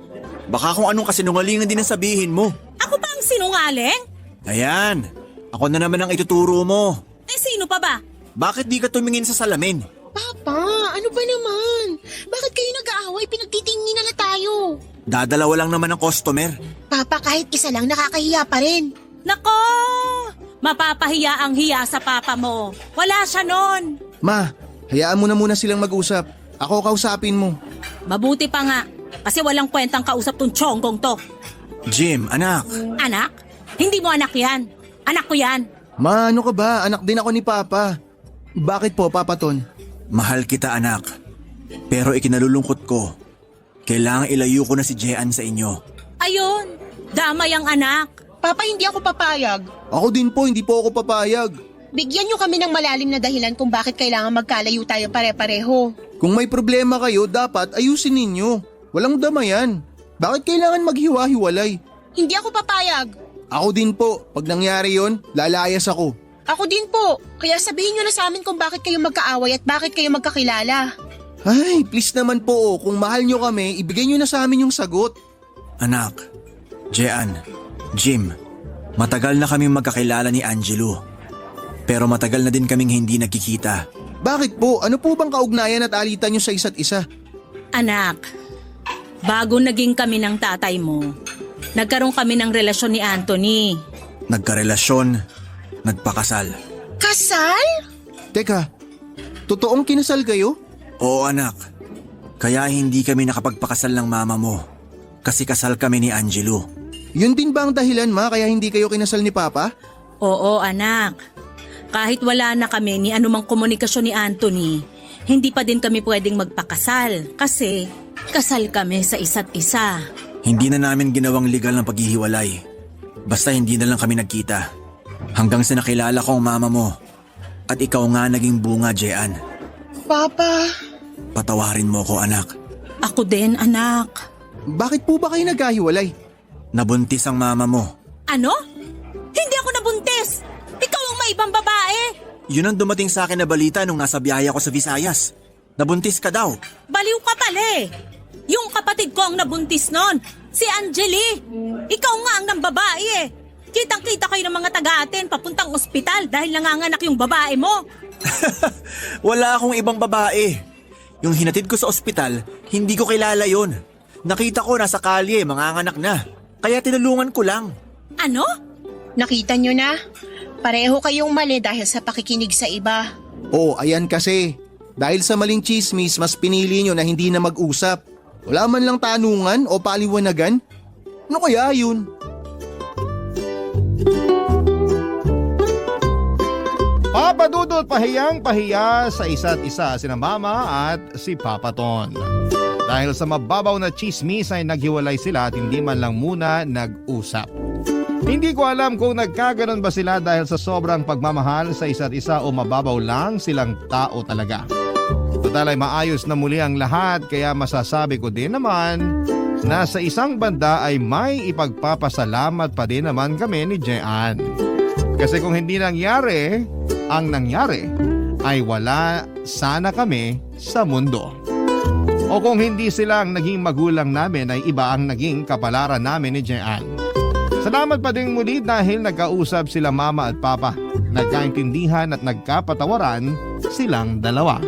Baka kung anong kasinungalingan din ang sabihin mo. Ako ba ang sinungaling? Ayan, ako na naman ang ituturo mo. Eh sino pa ba? Bakit di ka tumingin sa salamin? Papa, ano ba naman? Bakit kayo nag-aaway? Pinagtitingin na tayo. Dadalawa lang naman ang customer. Papa, kahit isa lang nakakahiya pa rin. Nako! Mapapahiya ang hiya sa papa mo. Wala siya nun. Ma, hayaan mo na muna silang mag-usap. Ako kausapin mo. Mabuti pa nga. Kasi walang kwentang kausap tong tiyonggong to. Jim, anak. Anak? Hindi mo anak yan. Anak ko yan. Ma, ano ka ba? Anak din ako ni Papa. Bakit po, Papa Ton? Mahal kita anak. Pero ikinalulungkot ko. Kailangan ilayo ko na si Jean sa inyo. Ayun, damay ang anak. Papa, hindi ako papayag. Ako din po, hindi po ako papayag. Bigyan niyo kami ng malalim na dahilan kung bakit kailangan magkalayo tayo pare-pareho. Kung may problema kayo, dapat ayusin ninyo. Walang damayan. Bakit kailangan maghiwa-hiwalay? Hindi ako papayag. Ako din po, pag nangyari yon, lalayas ako. Ako din po. Kaya sabihin nyo na sa amin kung bakit kayo magkaaway at bakit kayo magkakilala. Ay, please naman po, kung mahal nyo kami, ibigay nyo na sa amin yung sagot. Anak, Jean, Jim, matagal na kaming magkakilala ni Angelo. Pero matagal na din kaming hindi nagkikita. Bakit po? Ano po bang kaugnayan at alitan nyo sa isa't isa? Anak, bago naging kami ng tatay mo, nagkaroon kami ng relasyon ni Anthony. Nagkarelasyon, nagpakasal. Kasal? Teka, totoong kinasal kayo? Oo anak, kaya hindi kami nakapagpakasal ng mama mo. Kasi kasal kami ni Angelo. Yun din ba ang dahilan, ma, kaya hindi kayo kinasal ni Papa? Oo anak, kahit wala na kami ni anumang komunikasyon ni Anthony, hindi pa din kami pwedeng magpakasal kasi kasal kami sa isa't isa. Hindi na namin ginawang legal ng paghihiwalay. Basta hindi na lang kami nagkita. Hanggang sa nakilala ko ang mama mo. At ikaw nga naging bunga, Jean. Papa. Patawarin mo ko, anak. Ako din, anak. Bakit po ba kayo nagkahiwalay? Nabuntis ang mama mo. Ano? Hindi ako nabuntis! Ikaw ang may ibang babae! Yun ang dumating sa akin na balita nung nasa biyahe ako sa Visayas. Nabuntis ka daw. Baliw ka pala eh! Yung kapatid ko ang nabuntis nun, si Angeli. Ikaw nga ang nambabae eh. Kitang-kita kayo ng mga taga-atin papuntang ospital dahil nanganganak yung babae mo. Wala akong ibang babae. Yung hinatid ko sa ospital, hindi ko kilala yun. Nakita ko nasa kalye, manganganak na. Kaya tinulungan ko lang. Ano? Nakita nyo na? Pareho kayong mali dahil sa pakikinig sa iba. Oo, ayan kasi. Dahil sa maling chismis, mas pinili nyo na hindi na mag-usap. Wala man lang tanungan o paliwanagan. Ano kaya yun? Papadudot pahiyang-pahiya sa isa't isa sina Mama at si Papa Ton. Dahil sa mababaw na chismis ay naghiwalay sila at hindi man lang muna nag-usap. Hindi ko alam kung nagkaganon ba sila dahil sa sobrang pagmamahal sa isa't isa o mababaw lang silang tao talaga. Total ay maayos na muli ang lahat kaya masasabi ko din naman na sa isang banda ay may ipagpapasalamat pa din naman kami ni Jean. Kasi kung hindi nangyari, ang nangyari ay wala sana kami sa mundo. O kung hindi sila ang naging magulang namin ay iba ang naging kapalaran namin ni Jean. Salamat pa din muli dahil nagkausap sila Mama at Papa. Nagkaintindihan at nagkapatawaran silang dalawa.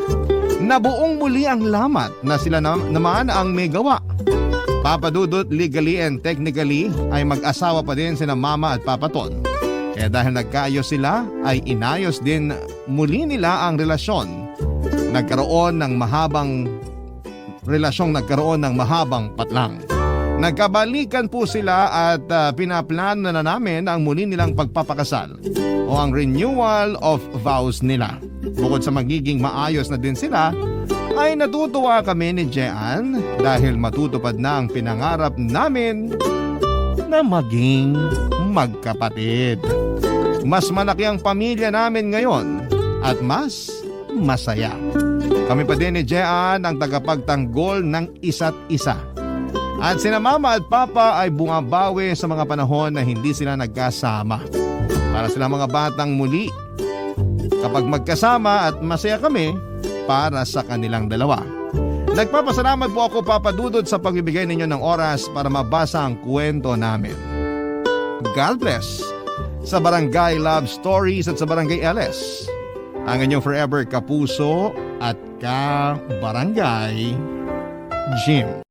Nabuong muli ang lamat na sila naman ang may gawa. Papa Dudut legally and technically ay mag-asawa pa din sina Mama at Papa Ton. Kaya dahil nagkaayos sila ay inayos din muli nila ang relasyon. Nagkaroon ng mahabang patlang. Nagkabalikan po sila at pinaplano na namin ang muli nilang pagpapakasal o ang renewal of vows nila. Bukod sa magiging maayos na din sila, ay natutuwa kami ni Jean dahil matutupad na ang pinangarap namin na maging magkapatid. Mas malaki ang pamilya namin ngayon at mas masaya. Kami pa din ni Jean ang tagapagtanggol ng isa't isa. At sina Mama at Papa ay bumabawi sa mga panahon na hindi sila nagkasama. Para sila mga batang muli. Kapag magkasama at masaya kami para sa kanilang dalawa. Nagpapasalamat po ako Papa Dudut sa pagbibigay ninyo ng oras para mabasa ang kwento namin. God bless sa Barangay Love Stories at sa Barangay LS. Ang inyong forever kapuso at ka-barangay Jim.